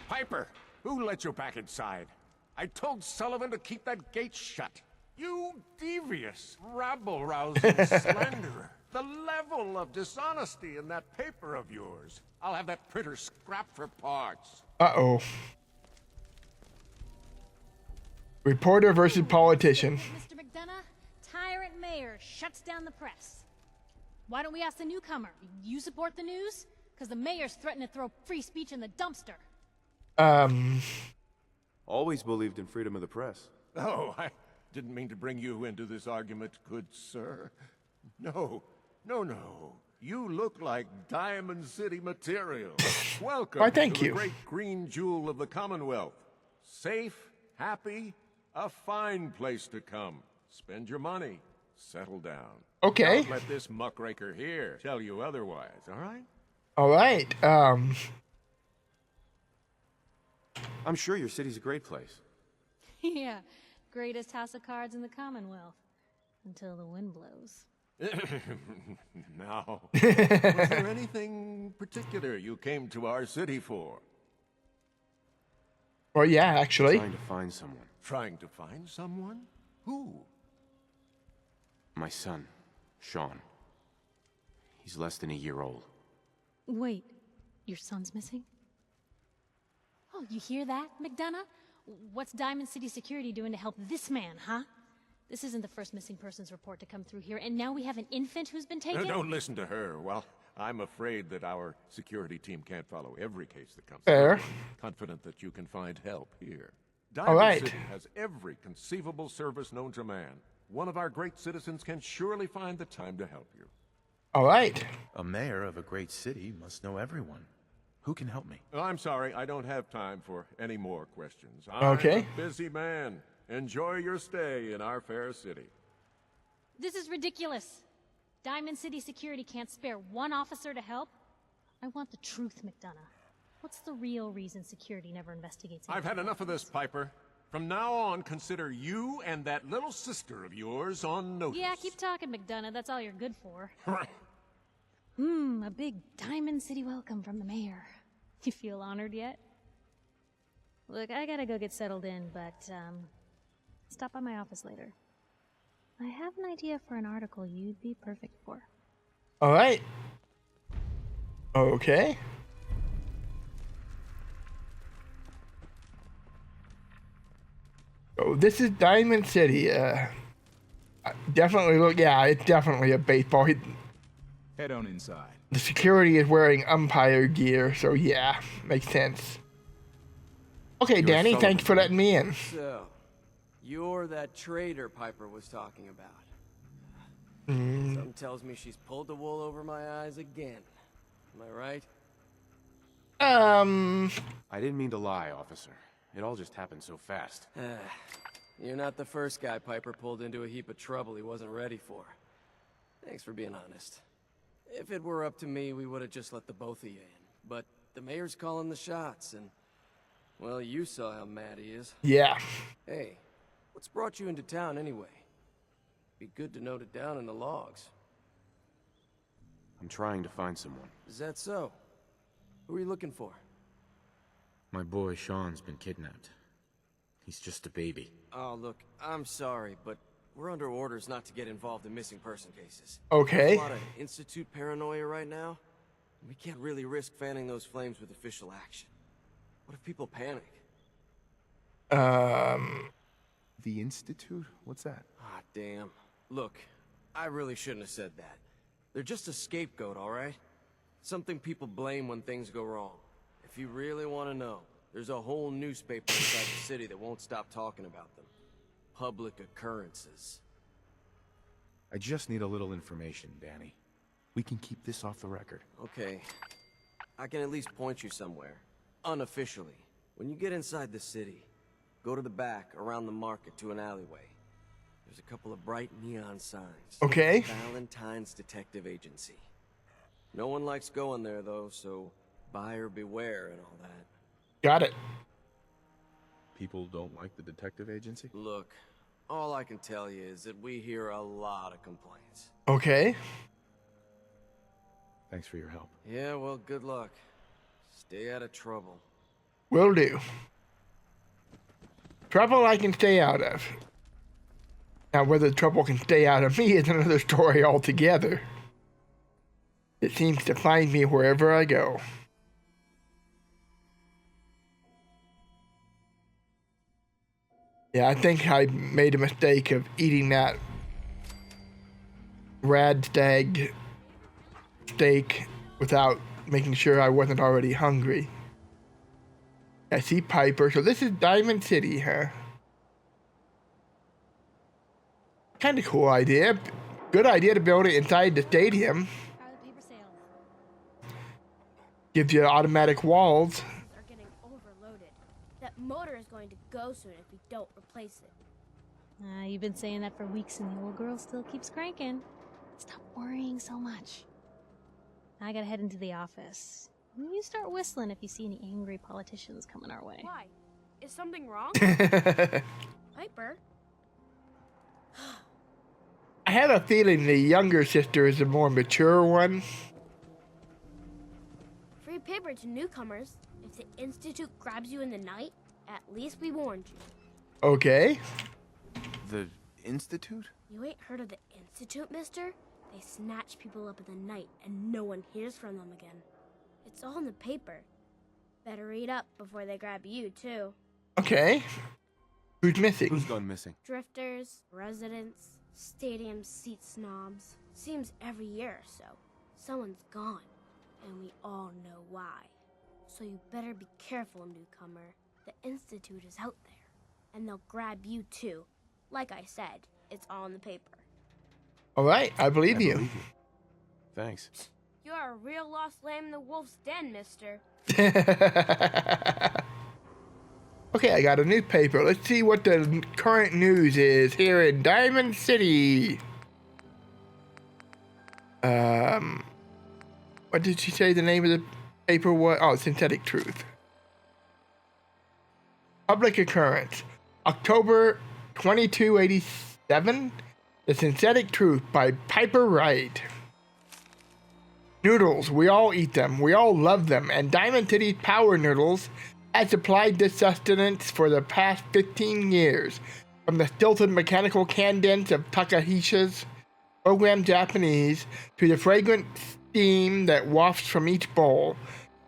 Piper, who let you back inside? I told Sullivan to keep that gate shut. You devious, rabble-rousing slanderer. The level of dishonesty in that paper of yours. I'll have that printer scrapped for parts. Uh-oh. Reporter versus politician. Mr. McDonough, tyrant mayor shuts down the press. Why don't we ask the newcomer? You support the news? Because the mayor's threatened to throw free speech in the dumpster. Always believed in freedom of the press. Oh, I didn't mean to bring you into this argument, good sir. No. You look like Diamond City material. Welcome Why, thank to you. the great green jewel of the Commonwealth. Safe, happy, a fine place to come. Spend your money. Settle down. Okay. Don't let this muckraker here tell you otherwise, all right? All right. I'm sure your city's a great place. Yeah, greatest house of cards in the Commonwealth. Until the wind blows. Now, was there anything particular you came to our city for? Well, yeah, actually. Trying to find someone. Trying to find someone? Who? My son, Shaun. He's less than a year old. Wait, your son's missing? Oh, you hear that, McDonough? What's Diamond City Security doing to help this man, huh? This isn't the first missing persons report to come through here, and now we have an infant who's been taken? Don't listen to her. Well, I'm afraid that our security team can't follow every case that comes Fair. through. Confident that you can find help here. All Diamond right. City has every conceivable service known to man. One of our great citizens can surely find the time to help you. All right. A mayor of a great city must know everyone. Who can help me? Oh, I'm sorry, I don't have time for any more questions. I'm Okay. a busy man. Enjoy your stay in our fair city. This is ridiculous. Diamond City Security can't spare one officer to help? I want the truth, McDonough. What's the real reason security never investigates? I've had enough of this, Piper. From now on, consider you and that little sister of yours on notice. Yeah, keep talking, McDonough. That's all you're good for. A big Diamond City welcome from the mayor. You feel honored yet? Look, I gotta go get settled in, but, stop by my office later. I have an idea for an article you'd be perfect for. All right. Okay. So this is Diamond City. Definitely look. Yeah, it's definitely a baseball. Head on inside. The security is wearing umpire gear, so yeah, makes sense. Okay, Danny, Sullivan. thanks for letting me in. So, you're that traitor Piper was talking about. Something tells me she's pulled the wool over my eyes again. Am I right? I didn't mean to lie, officer. It all just happened so fast. You're not the first guy Piper pulled into a heap of trouble he wasn't ready for. Thanks for being honest. If it were up to me, we would have just let the both of you in. But the mayor's calling the shots, and... well, you saw how mad he is. Yeah. Hey, what's brought you into town anyway? Be good to note it down in the logs. I'm trying to find someone. Is that so? Who are you looking for? My boy Shaun's been kidnapped. He's just a baby. Oh, look, I'm sorry, but we're under orders not to get involved in missing person cases. Okay. There's a lot of Institute paranoia right now. We can't really risk fanning those flames with official action. What if people panic? The Institute? What's that? Ah, damn. Look, I really shouldn't have said that. They're just a scapegoat, all right? Something people blame when things go wrong. If you really want to know, there's a whole newspaper inside the city that won't stop talking about them. Public occurrences. I just need a little information, Danny. We can keep this off the record. Okay. I can at least point you somewhere. Unofficially. When you get inside the city, go to the back, around the market, to an alleyway. There's a couple of bright neon signs. Okay. Valentine's Detective Agency. No one likes going there, though, so buyer beware and all that. Got it. People don't like the detective agency? Look, all I can tell you is that we hear a lot of complaints. Okay. Thanks for your help. Yeah, well, good luck. Stay out of trouble. Will do. Trouble I can stay out of. Now, whether trouble can stay out of me is another story altogether. It seems to find me wherever I go. Yeah, I think I made a mistake of eating that rad stag steak without making sure I wasn't already hungry. I see Piper. So this is Diamond City, huh? Kind of cool idea. Good idea to build it inside the stadium. How are the paper sales? Gives you automatic walls. Are getting overloaded. That motor is going to go soon if we don't replace it. You've been saying that for weeks and the old girl still keeps cranking. Stop worrying so much. I gotta head into the office. You start whistling if you see any angry politicians coming our way. Why? Is something wrong? Piper? I have a feeling the younger sister is the more mature one. Free paper to newcomers. If the Institute grabs you in the night, at least we warned you. Okay. The Institute? You ain't heard of the Institute, mister? They snatch people up in the night and no one hears from them again. It's all in the paper. Better read up before they grab you, too. Okay. Who's missing? Who's gone missing? Drifters, residents, stadium seat snobs. Seems every year or so, someone's gone, and we all know why. So you better be careful, newcomer. The Institute is out there, and they'll grab you too. Like I said, it's all in the paper. All right, I believe you. Thanks. You are a real lost lamb in the wolf's den, mister. Okay, I got a newspaper. Let's see what the current news is here in Diamond City. What did she say the name of the paper was? Oh, Synthetic Truth. Public occurrence. October 2287. The Synthetic Truth by Piper Wright. Noodles, we all eat them, we all love them, and Diamond City's Power Noodles has supplied this sustenance for the past 15 years. From the stilted mechanical cadence of Takahashi's programmed Japanese, to the fragrant steam that wafts from each bowl,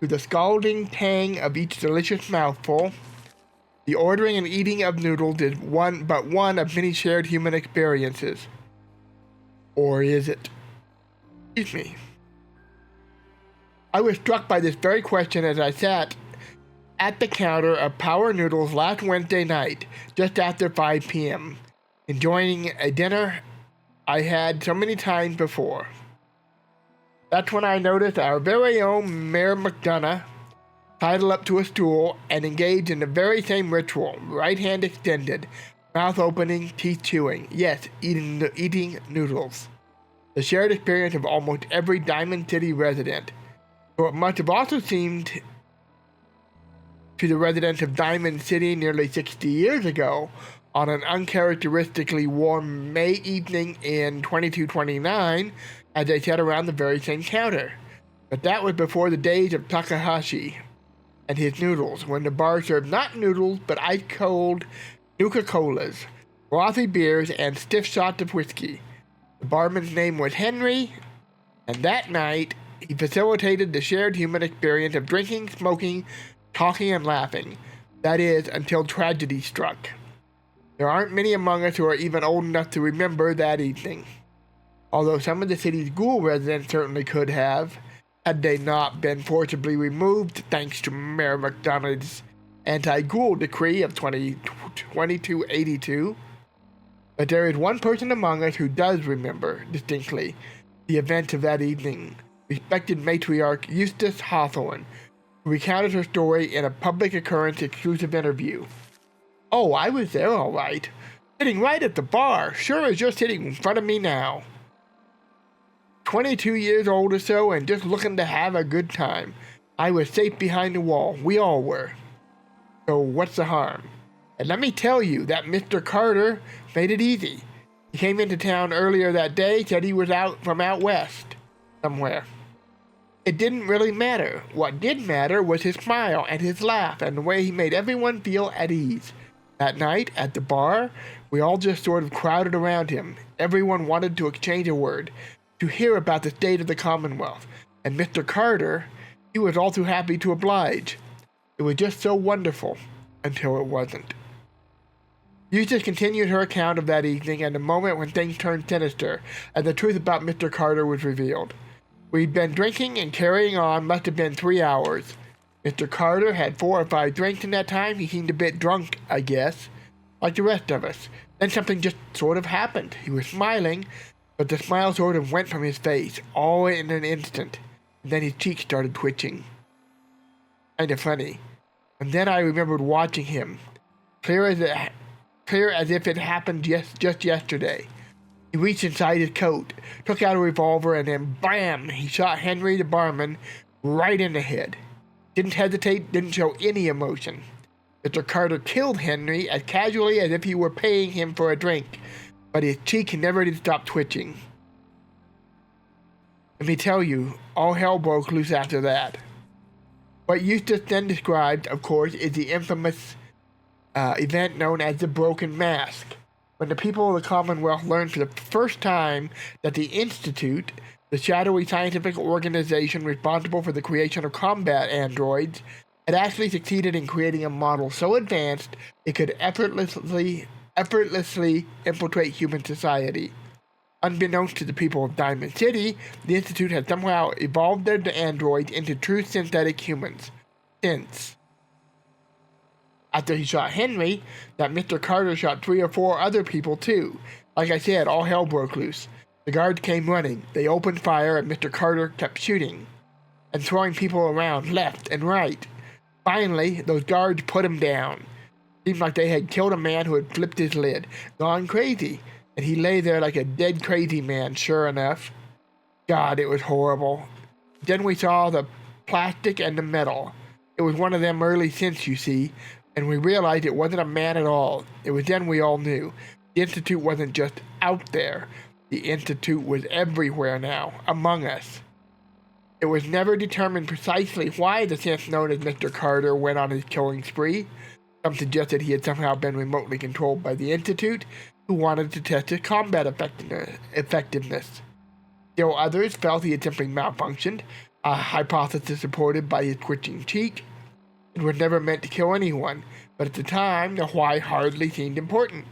to the scalding tang of each delicious mouthful, the ordering and eating of noodles is but one of many shared human experiences. Or is it? Excuse me. I was struck by this very question as I sat at the counter of Power Noodles last Wednesday night, just after 5 p.m., enjoying a dinner I had so many times before. That's when I noticed our very own Mayor McDonough sidle up to a stool and engage in the very same ritual, right hand extended, mouth opening, teeth chewing. Yes, eating noodles. The shared experience of almost every Diamond City resident. So it must have also seemed to the residents of Diamond City nearly 60 years ago, on an uncharacteristically warm May evening in 2229, as they sat around the very same counter. But that was before the days of Takahashi and his noodles, when the bar served not noodles, but ice-cold Nuka-Colas, frothy beers, and stiff shots of whiskey. The barman's name was Henry, and that night, he facilitated the shared human experience of drinking, smoking, talking, and laughing. That is, until tragedy struck. There aren't many among us who are even old enough to remember that evening. Although some of the city's ghoul residents certainly could have, had they not been forcibly removed thanks to Mayor McDonough's anti-ghoul decree of 2282. But there is one person among us who does remember, distinctly, the events of that evening. Respected matriarch Eustace Hawthorne, who recounted her story in a public occurrence exclusive interview. Oh, I was there all right. Sitting right at the bar, sure as you're sitting in front of me now. 22 years old or so and just looking to have a good time. I was safe behind the wall. We all were. So what's the harm? And let me tell you that Mr. Carter made it easy. He came into town earlier that day, said he was out west somewhere. It didn't really matter. What did matter was his smile and his laugh and the way he made everyone feel at ease. That night, at the bar, we all just sort of crowded around him. Everyone wanted to exchange a word, to hear about the state of the Commonwealth. And Mr. Carter, he was all too happy to oblige. It was just so wonderful, until it wasn't. Eustace continued her account of that evening and the moment when things turned sinister, and the truth about Mr. Carter was revealed. We'd been drinking and carrying on must have been 3 hours. Mr. Carter had 4 or 5 drinks in that time. He seemed a bit drunk, I guess, like the rest of us. Then something just sort of happened. He was smiling, but the smile sort of went from his face, all in an instant, and then his cheeks started twitching. Kind of funny. And then I remembered watching him, clear as if it happened just yesterday. He reached inside his coat, took out a revolver, and then bam! He shot Henry the barman right in the head. Didn't hesitate, didn't show any emotion. Mr. Carter killed Henry as casually as if he were paying him for a drink, but his cheek never did stop twitching. Let me tell you, all hell broke loose after that. What Eustace then described, of course, is the infamous event known as the Broken Mask, when the people of the Commonwealth learned for the first time that the Institute, the shadowy scientific organization responsible for the creation of combat androids, had actually succeeded in creating a model so advanced it could effortlessly infiltrate human society. Unbeknownst to the people of Diamond City, the Institute had somehow evolved their androids into true synthetic humans. Since, after he shot Henry, that Mr. Carter shot 3 or 4 other people too. Like I said, all hell broke loose. The guards came running. They opened fire and Mr. Carter kept shooting and throwing people around left and right. Finally, those guards put him down. Seemed like they had killed a man who had flipped his lid, gone crazy, and he lay there like a dead crazy man, sure enough. God, it was horrible. Then we saw the plastic and the metal. It was one of them early synths, you see, and we realized it wasn't a man at all. It was then we all knew. The Institute wasn't just out there. The Institute was everywhere now, among us. It was never determined precisely why the synth known as Mr. Carter went on his killing spree. Some suggested he had somehow been remotely controlled by the Institute, who wanted to test his combat effectiveness. Still others felt he had simply malfunctioned, a hypothesis supported by his twitching cheek. It was never meant to kill anyone, but at the time, the why hardly seemed important.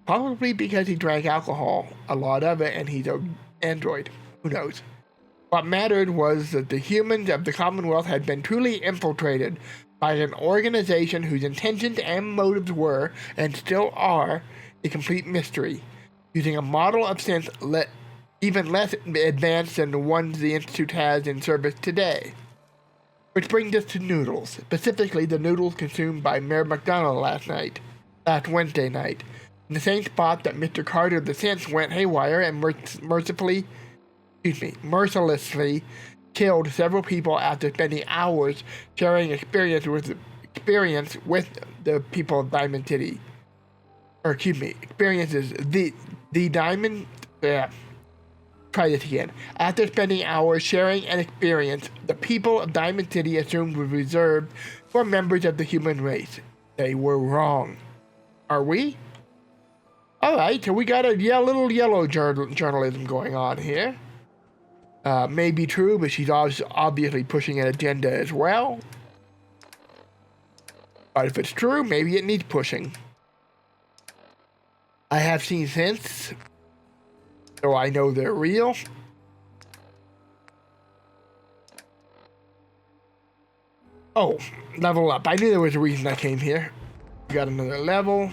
Probably because he drank alcohol, a lot of it, and he's an android. Who knows? What mattered was that the humans of the Commonwealth had been truly infiltrated by an organization whose intentions and motives were, and still are, a complete mystery, using a model of sense even less advanced than the ones the Institute has in service today. Which brings us to noodles, specifically the noodles consumed by Mayor McDonough last Wednesday night, in the same spot that Mr. Carter the Synth went haywire and mercilessly killed several people after spending hours sharing experience with the people of Diamond City. Experiences the Diamond. Try this again. After spending hours sharing an experience, the people of Diamond City assumed was reserved for members of the human race. They were wrong. Are we? Alright, so we got a little yellow journalism going on here. May be true, but she's obviously pushing an agenda as well. But if it's true, maybe it needs pushing. I have seen synths, so I know they're real. Oh, level up. I knew there was a reason I came here. We got another level.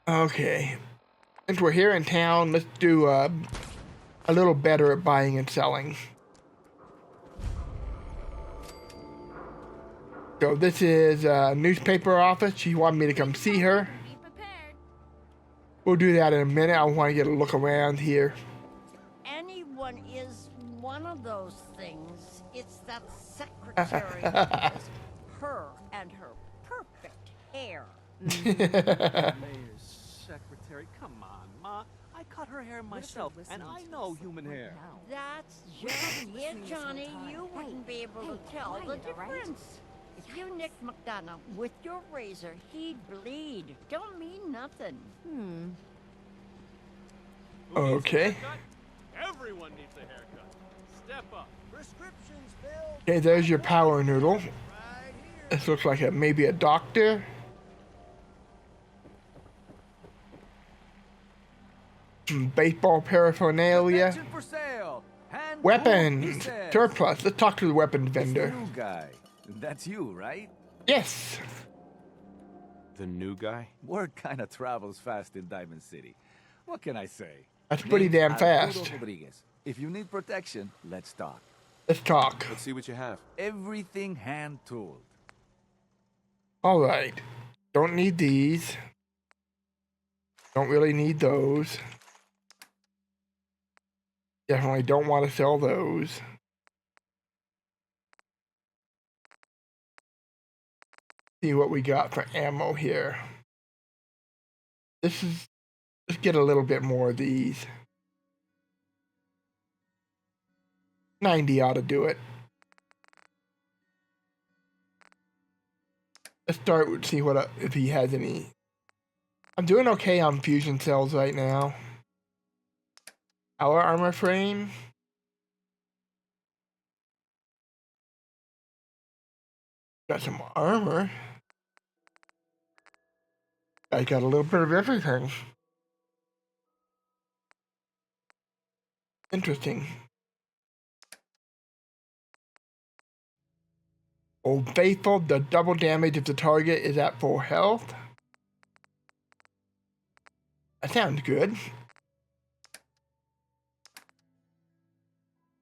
Okay. Since we're here in town, let's do a little better at buying and selling. So this is a newspaper office. She wanted me to come see her. Be prepared. We'll do that in a minute. I want to get a look around here. Anyone is one of those things. It's that secretary of hers. Her and her perfect hair. Mayor's secretary, come on, Ma. I cut her hair myself, and I know human hair. That's just it, Johnny. You wouldn't be able to tell the difference. If you nicked McDonough with your razor, he'd bleed. Don't mean nothing. Okay. Everyone needs a haircut. Step up. Prescriptions filled. Okay, there's your power noodle. This looks like maybe a doctor. Some baseball paraphernalia. Attention for sale. Hand Weapons. he says. Surplus. Let's talk to the weapons It's the vendor. new guy. That's you, right? Yes. The new guy? Word kind of travels fast in Diamond City. What can I say? That's pretty Name's damn Arturo fast. Rodriguez. If you need protection, let's talk. Let's talk. Let's see what you have. Everything hand-tooled. All right. Don't need these. Don't really need those. Definitely don't want to sell those. See what we got for ammo here. Let's get a little bit more of these. 90 ought to do it. Let's start with see what if he has any. I'm doing okay on fusion cells right now. Our armor frame. Got some armor. I got a little bit of everything. Interesting. Old Faithful, the double damage if the target is at full health. That sounds good.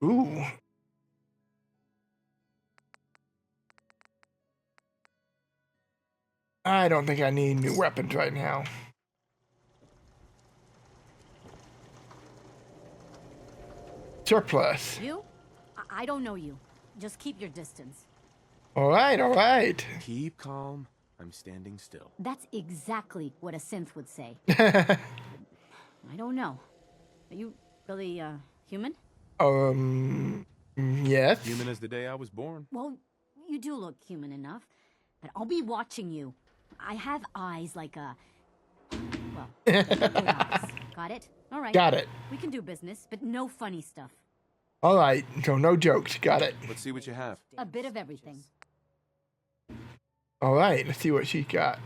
Ooh. I don't think I need new weapons right now. Surplus. You? I don't know you. Just keep your distance. All right, all right. Keep calm. I'm standing still. That's exactly what a synth would say. I don't know. Are you really, human? Yes. Human as the day I was born. Well, you do look human enough. But I'll be watching you. I have eyes like a... Well, good eyes. Got it? All right. Got it. We can do business, but no funny stuff. All right, so no jokes. Got it. Let's see what you have. A bit of everything. All right, let's see what she's got.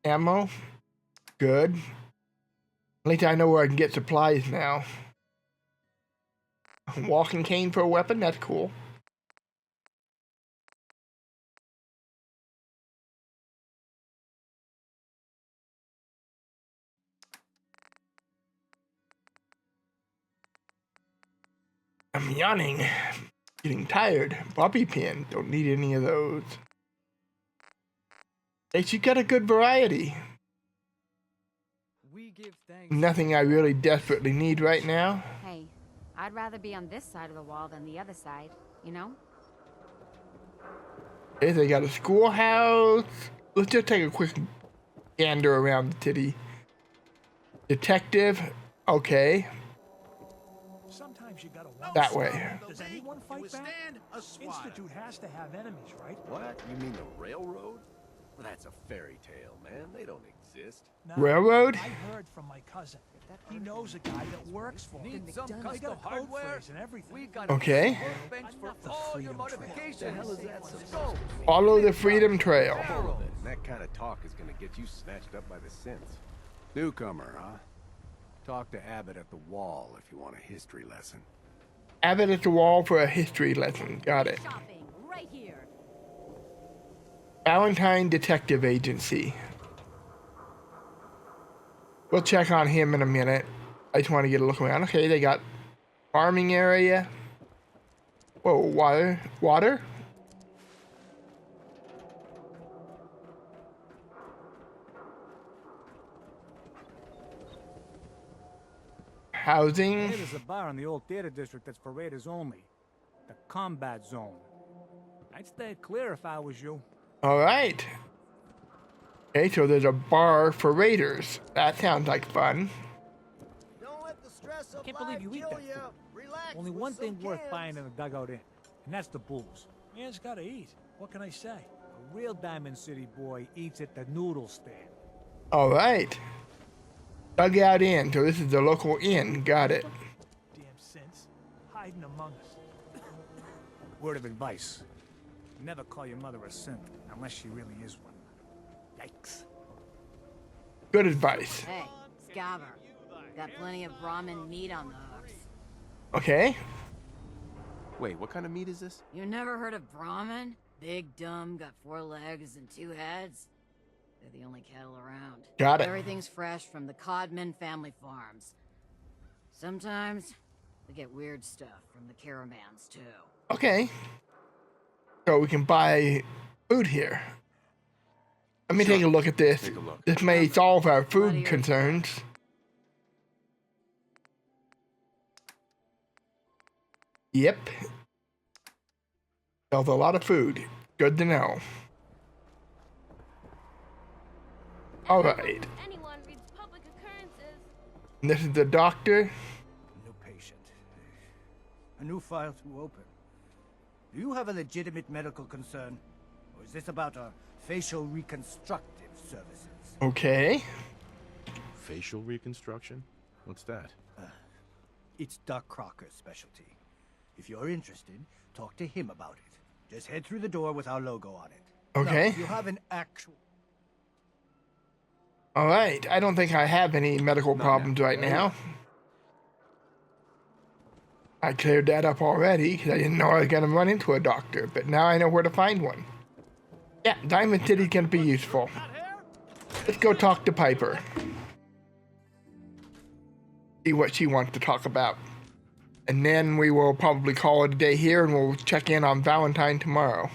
Ammo. Good. At least I know where I can get supplies now. Walking cane for a weapon? That's cool. I'm yawning. Getting tired. Bobby pin. Don't need any of those. Hey, she got a good variety. Nothing I really desperately need right now. Hey, I'd rather be on this side of the wall than the other side, you know? Okay, they got a schoolhouse. Let's just take a quick gander around the city. Detective. Okay. Sometimes you gotta that way. Does anyone fight back? Institute has to have enemies, right? What? You mean the railroad? Well, that's a fairy tale, man. They don't exist. No, Railroad? I heard from my cousin. He knows a guy that works for him. Need some They custom got a code hardware? phrase and everything. We got Okay. bench for The all your Freedom modifications. Trail. The hell is that supposed to mean? Follow the Freedom Trail. And that kind of talk is gonna get you snatched up by the synths. Newcomer, huh? Talk to Abbott at the wall if you want a history lesson. Abbott at the wall for a history lesson. Got it. Shopping right here. Valentine Detective Agency. We'll check on him in a minute. I just want to get a look around. Okay, they got farming area. Whoa, water? Water? Housing. Hey, there's a bar in the old theater district that's for raiders only. The combat zone. I'd stay clear if I was you. All right. Okay, so there's a bar for raiders. That sounds like fun. I can't believe you eat that food. Only one thing worth buying in a dugout inn, and that's the booze. Man's gotta eat. What can I say? A real Diamond City boy eats at the noodle stand. All right. Dugout Inn. So this is the local inn. Got it. Damn sense. Hiding among us. Word of advice. Never call your mother a simp, unless she really is one. Yikes. Good advice. Hey, Scaver. Got plenty of ramen meat on the hooks. Okay. Wait, what kind of meat is this? You never heard of Brahmin? Big, dumb, got 4 legs and 2 heads. They're the only cattle around. Got it. Everything's fresh from the Codman family farms. Sometimes we get weird stuff from the caravans too. Okay. So we can buy food here. Let me take a look at this. Take a look. This may solve our food concerns. Yep. Sells a lot of food. Good to know. All right. Anyone reads public occurrences. And this is the doctor. New patient. A new file to open. Do you have a legitimate medical concern? Or is this about our facial reconstructive services? Okay. Facial reconstruction? What's that? It's Doc Crocker's specialty. If you're interested, talk to him about it. Just head through the door with our logo on it. Okay. Now, if you have an actual... All right. I don't think I have any medical problems right now. I cleared that up already because I didn't know I was going to run into a doctor, but now I know where to find one. Yeah, Diamond City's going to be useful. Let's go talk to Piper. See what she wants to talk about. And then we will probably call it a day here and we'll check in on Valentine tomorrow.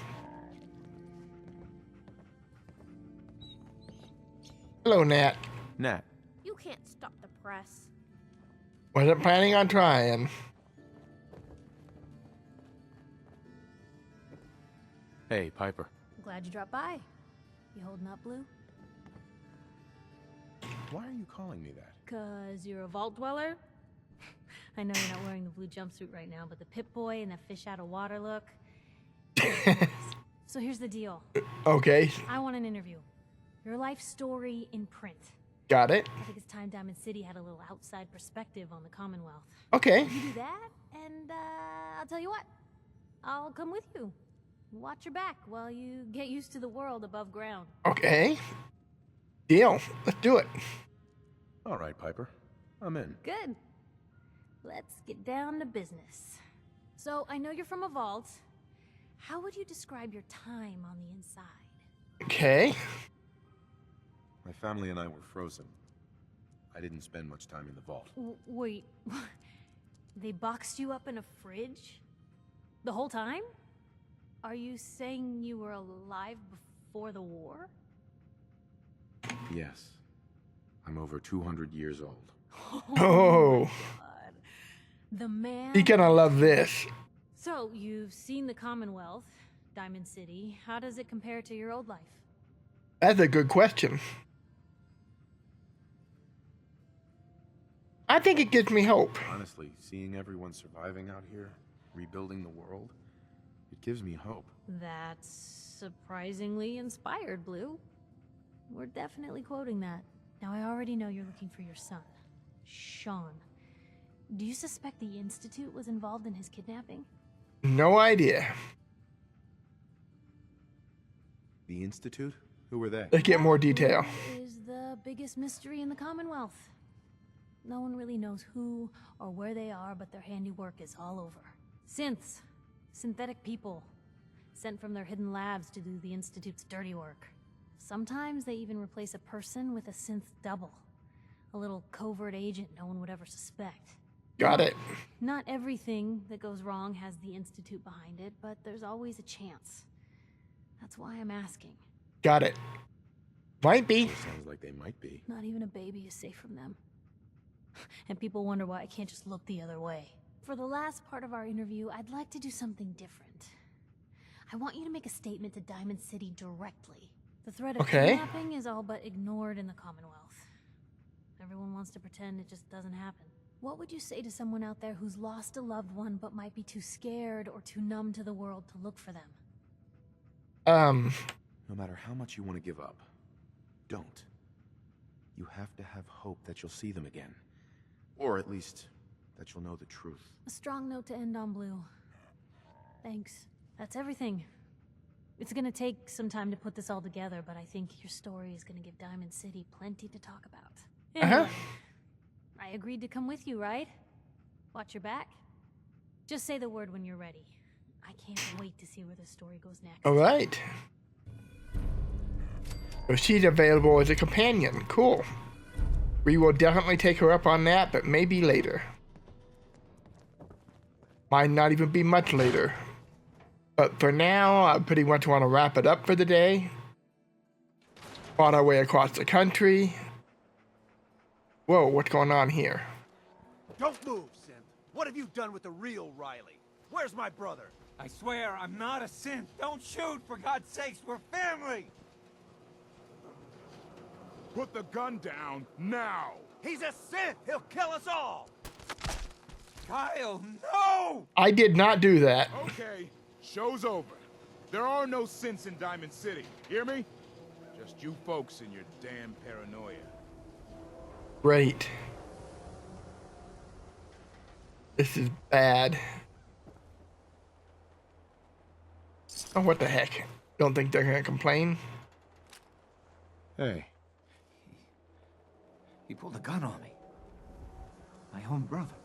Hello, Nat. Nat. You can't stop the press. Wasn't planning on trying. Hey, Piper. Glad you dropped by. You holding up, Blue? Why are you calling me that? 'Cause you're a vault dweller? I know you're not wearing the blue jumpsuit right now, but the Pip-Boy and that fish out of water look. So here's the deal. Okay. I want an interview. Your life story in print. Got it. I think it's time Diamond City had a little outside perspective on the Commonwealth. Okay. You do that, and I'll tell you what. I'll come with you. Watch your back while you get used to the world above ground. Okay. Deal. Let's do it. All right, Piper. I'm in. Good. Let's get down to business. So, I know you're from a vault. How would you describe your time on the inside? Okay. My family and I were frozen. I didn't spend much time in the vault. Wait. They boxed you up in a fridge? The whole time? Are you saying you were alive before the war? Yes. I'm over 200 years old. Oh. The man... You're gonna love this. So, you've seen the Commonwealth, Diamond City. How does it compare to your old life? That's a good question. I think it gives me hope. Honestly, seeing everyone surviving out here, rebuilding the world, it gives me hope. That's surprisingly inspired, Blue. We're definitely quoting that. Now, I already know you're looking for your son, Shaun. Do you suspect the Institute was involved in his kidnapping? No idea. The Institute? Who were they? Let's get more detail. That is the biggest mystery in the Commonwealth. No one really knows who or where they are, but their handiwork is all over. Synths. Synthetic people. Sent from their hidden labs to do the Institute's dirty work. Sometimes they even replace a person with a synth double. A little covert agent no one would ever suspect. Got it. Not everything that goes wrong has the Institute behind it, but there's always a chance. That's why I'm asking. Got it. Might be. Sounds like they might be. Not even a baby is safe from them. And people wonder why I can't just look the other way. For the last part of our interview, I'd like to do something different. I want you to make a statement to Diamond City directly. The threat of kidnapping is all but ignored in the Commonwealth. Everyone wants to pretend it just doesn't happen. What would you say to someone out there who's lost a loved one but might be too scared or too numb to the world to look for them? No matter how much you want to give up, don't. You have to have hope that you'll see them again. Or at least, that you'll know the truth. A strong note to end on, Blue. Thanks. That's everything. It's gonna take some time to put this all together, but I think your story is gonna give Diamond City plenty to talk about. Anyway, I agreed to come with you, right? Watch your back. Just say the word when you're ready. I can't wait to see where the story goes next. All right. So she's available as a companion. Cool. We will definitely take her up on that, but maybe later. Might not even be much later. But for now, I pretty much want to wrap it up for the day. On our way across the country. Whoa, what's going on here? Don't move, Synth. What have you done with the real Riley? Where's my brother? I swear, I'm not a synth. Don't shoot, for God's sakes, we're family! Put the gun down, now! He's a synth! He'll kill us all! Kyle, no! I did not do that. Okay, show's over. There are no synths in Diamond City. Hear me? Just you folks and your damn paranoia. Great. This is bad. Oh, what the heck? Don't think they're gonna complain? Hey. He pulled a gun on me. My own brother.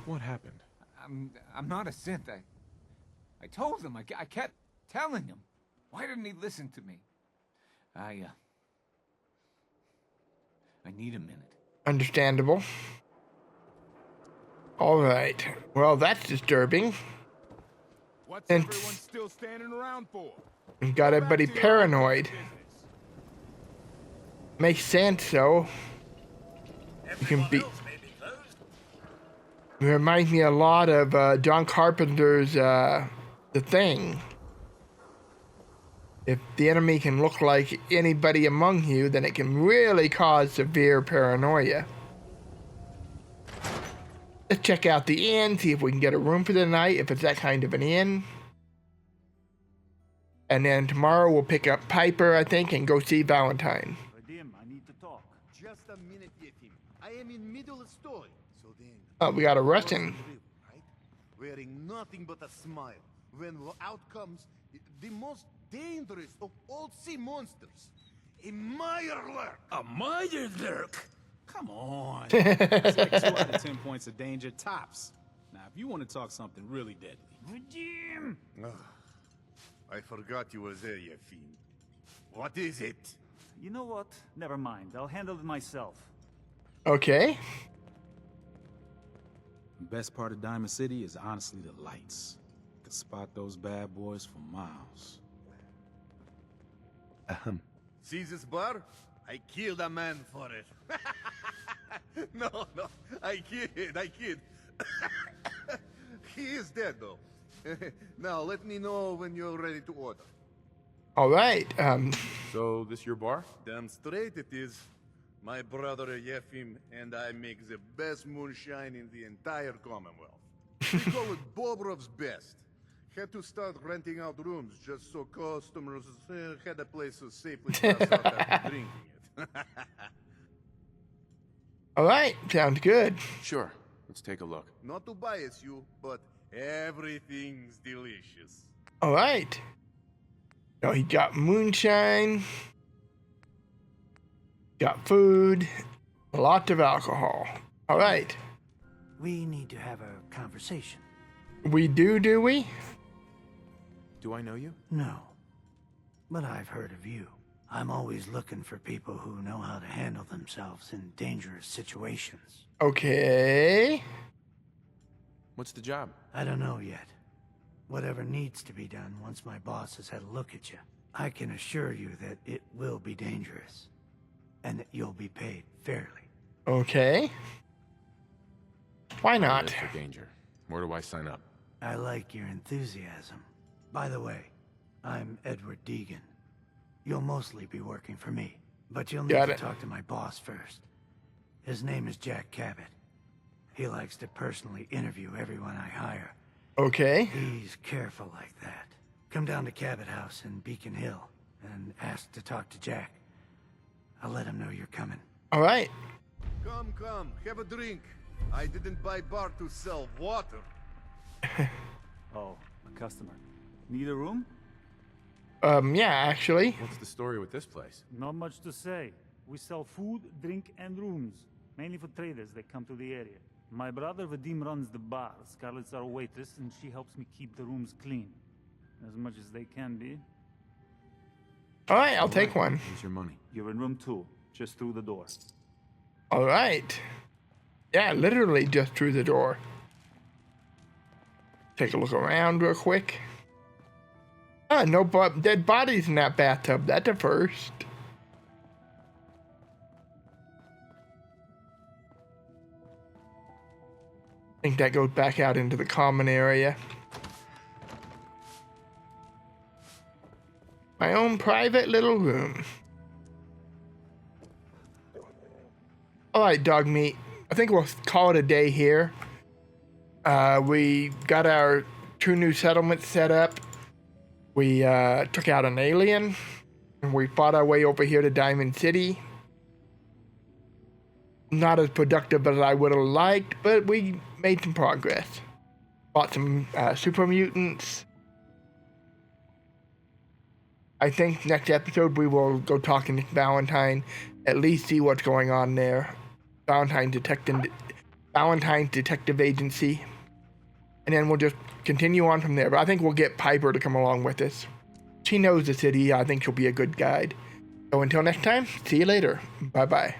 What happened? I'm not a synth. I told him. I kept telling him. Why didn't he listen to me? I need a minute. Understandable. Alright. Well, that's disturbing. What's And everyone still standing around for? got everybody paranoid. Makes sense, though. You can be. It reminds me a lot of John Carpenter's The Thing. If the enemy can look like anybody among you, then it can really cause severe paranoia. Let's check out the inn, see if we can get a room for the night, if it's that kind of an inn. And then tomorrow we'll pick up Piper, I think, and go see Valentine. Vadim, I need to talk. Just a minute, Yefim. I am in middle of story. So then... Oh, we got a Russian. Right? Wearing nothing but a smile. When out comes the most dangerous of all sea monsters. A Meyerlurk. A Meyerlurk? Come on. It's like 2 out of 10 points of danger tops. Now, if you want to talk something really deadly. Vadim! I forgot you were there, Yefim. What is it? You know what? Never mind. I'll handle it myself. Okay. The best part of Diamond City is honestly the lights. You can spot those bad boys for miles. See this bar? I killed a man for it. No, I kid. He is dead, though. Now, let me know when you're ready to order. All right. So, this your bar? Damn straight it is. My brother Yefim and I make the best moonshine in the entire Commonwealth. We call it Bobrov's best. Had to start renting out rooms just so customers had a place to safely pass out after drinking it. All right. Sounds good. Sure. Let's take a look. Not to bias you, but everything's delicious. All right. So he got moonshine. Got food. Lots of alcohol. All right. We need to have a conversation. We do we? Do I know you? No. But I've heard of you. I'm always looking for people who know how to handle themselves in dangerous situations. Okay. What's the job? I don't know yet. Whatever needs to be done once my boss has had a look at you. I can assure you that it will be dangerous. And that you'll be paid fairly. Okay. Why not? For danger. Where do I sign up? I like your enthusiasm. By the way, I'm Edward Deegan. You'll mostly be working for me, but you'll need to talk to my boss first. His name is Jack Cabot. He likes to personally interview everyone I hire. Okay. He's careful like that. Come down to Cabot House in Beacon Hill and ask to talk to Jack. I'll let him know you're coming. All right. Come, have a drink. I didn't buy bar to sell water. Oh, a customer. Need a room? Yeah, actually. What's the story with this place? Not much to say. We sell food, drink, and rooms. Mainly for traders that come to the area. My brother Vadim runs the bar. Scarlett's our waitress, and she helps me keep the rooms clean. As much as they can be. All right, I'll take one. Here's your money. You're in room 2, just through the door. All right. Yeah, literally just through the door. Take a look around real quick. Ah, no dead bodies in that bathtub. That's a first. I think that goes back out into the common area. My own private little room. All right, dog meat. I think we'll call it a day here. We got our 2 new settlements set up. We took out an alien, and we fought our way over here to Diamond City. Not as productive as I would have liked, but we made some progress. Fought some super mutants. I think next episode we will go talking to Valentine, at least see what's going on there. Valentine's Detective Agency. And then we'll just continue on from there. But I think we'll get Piper to come along with us. She knows the city. I think she'll be a good guide. So until next time, see you later. Bye-bye.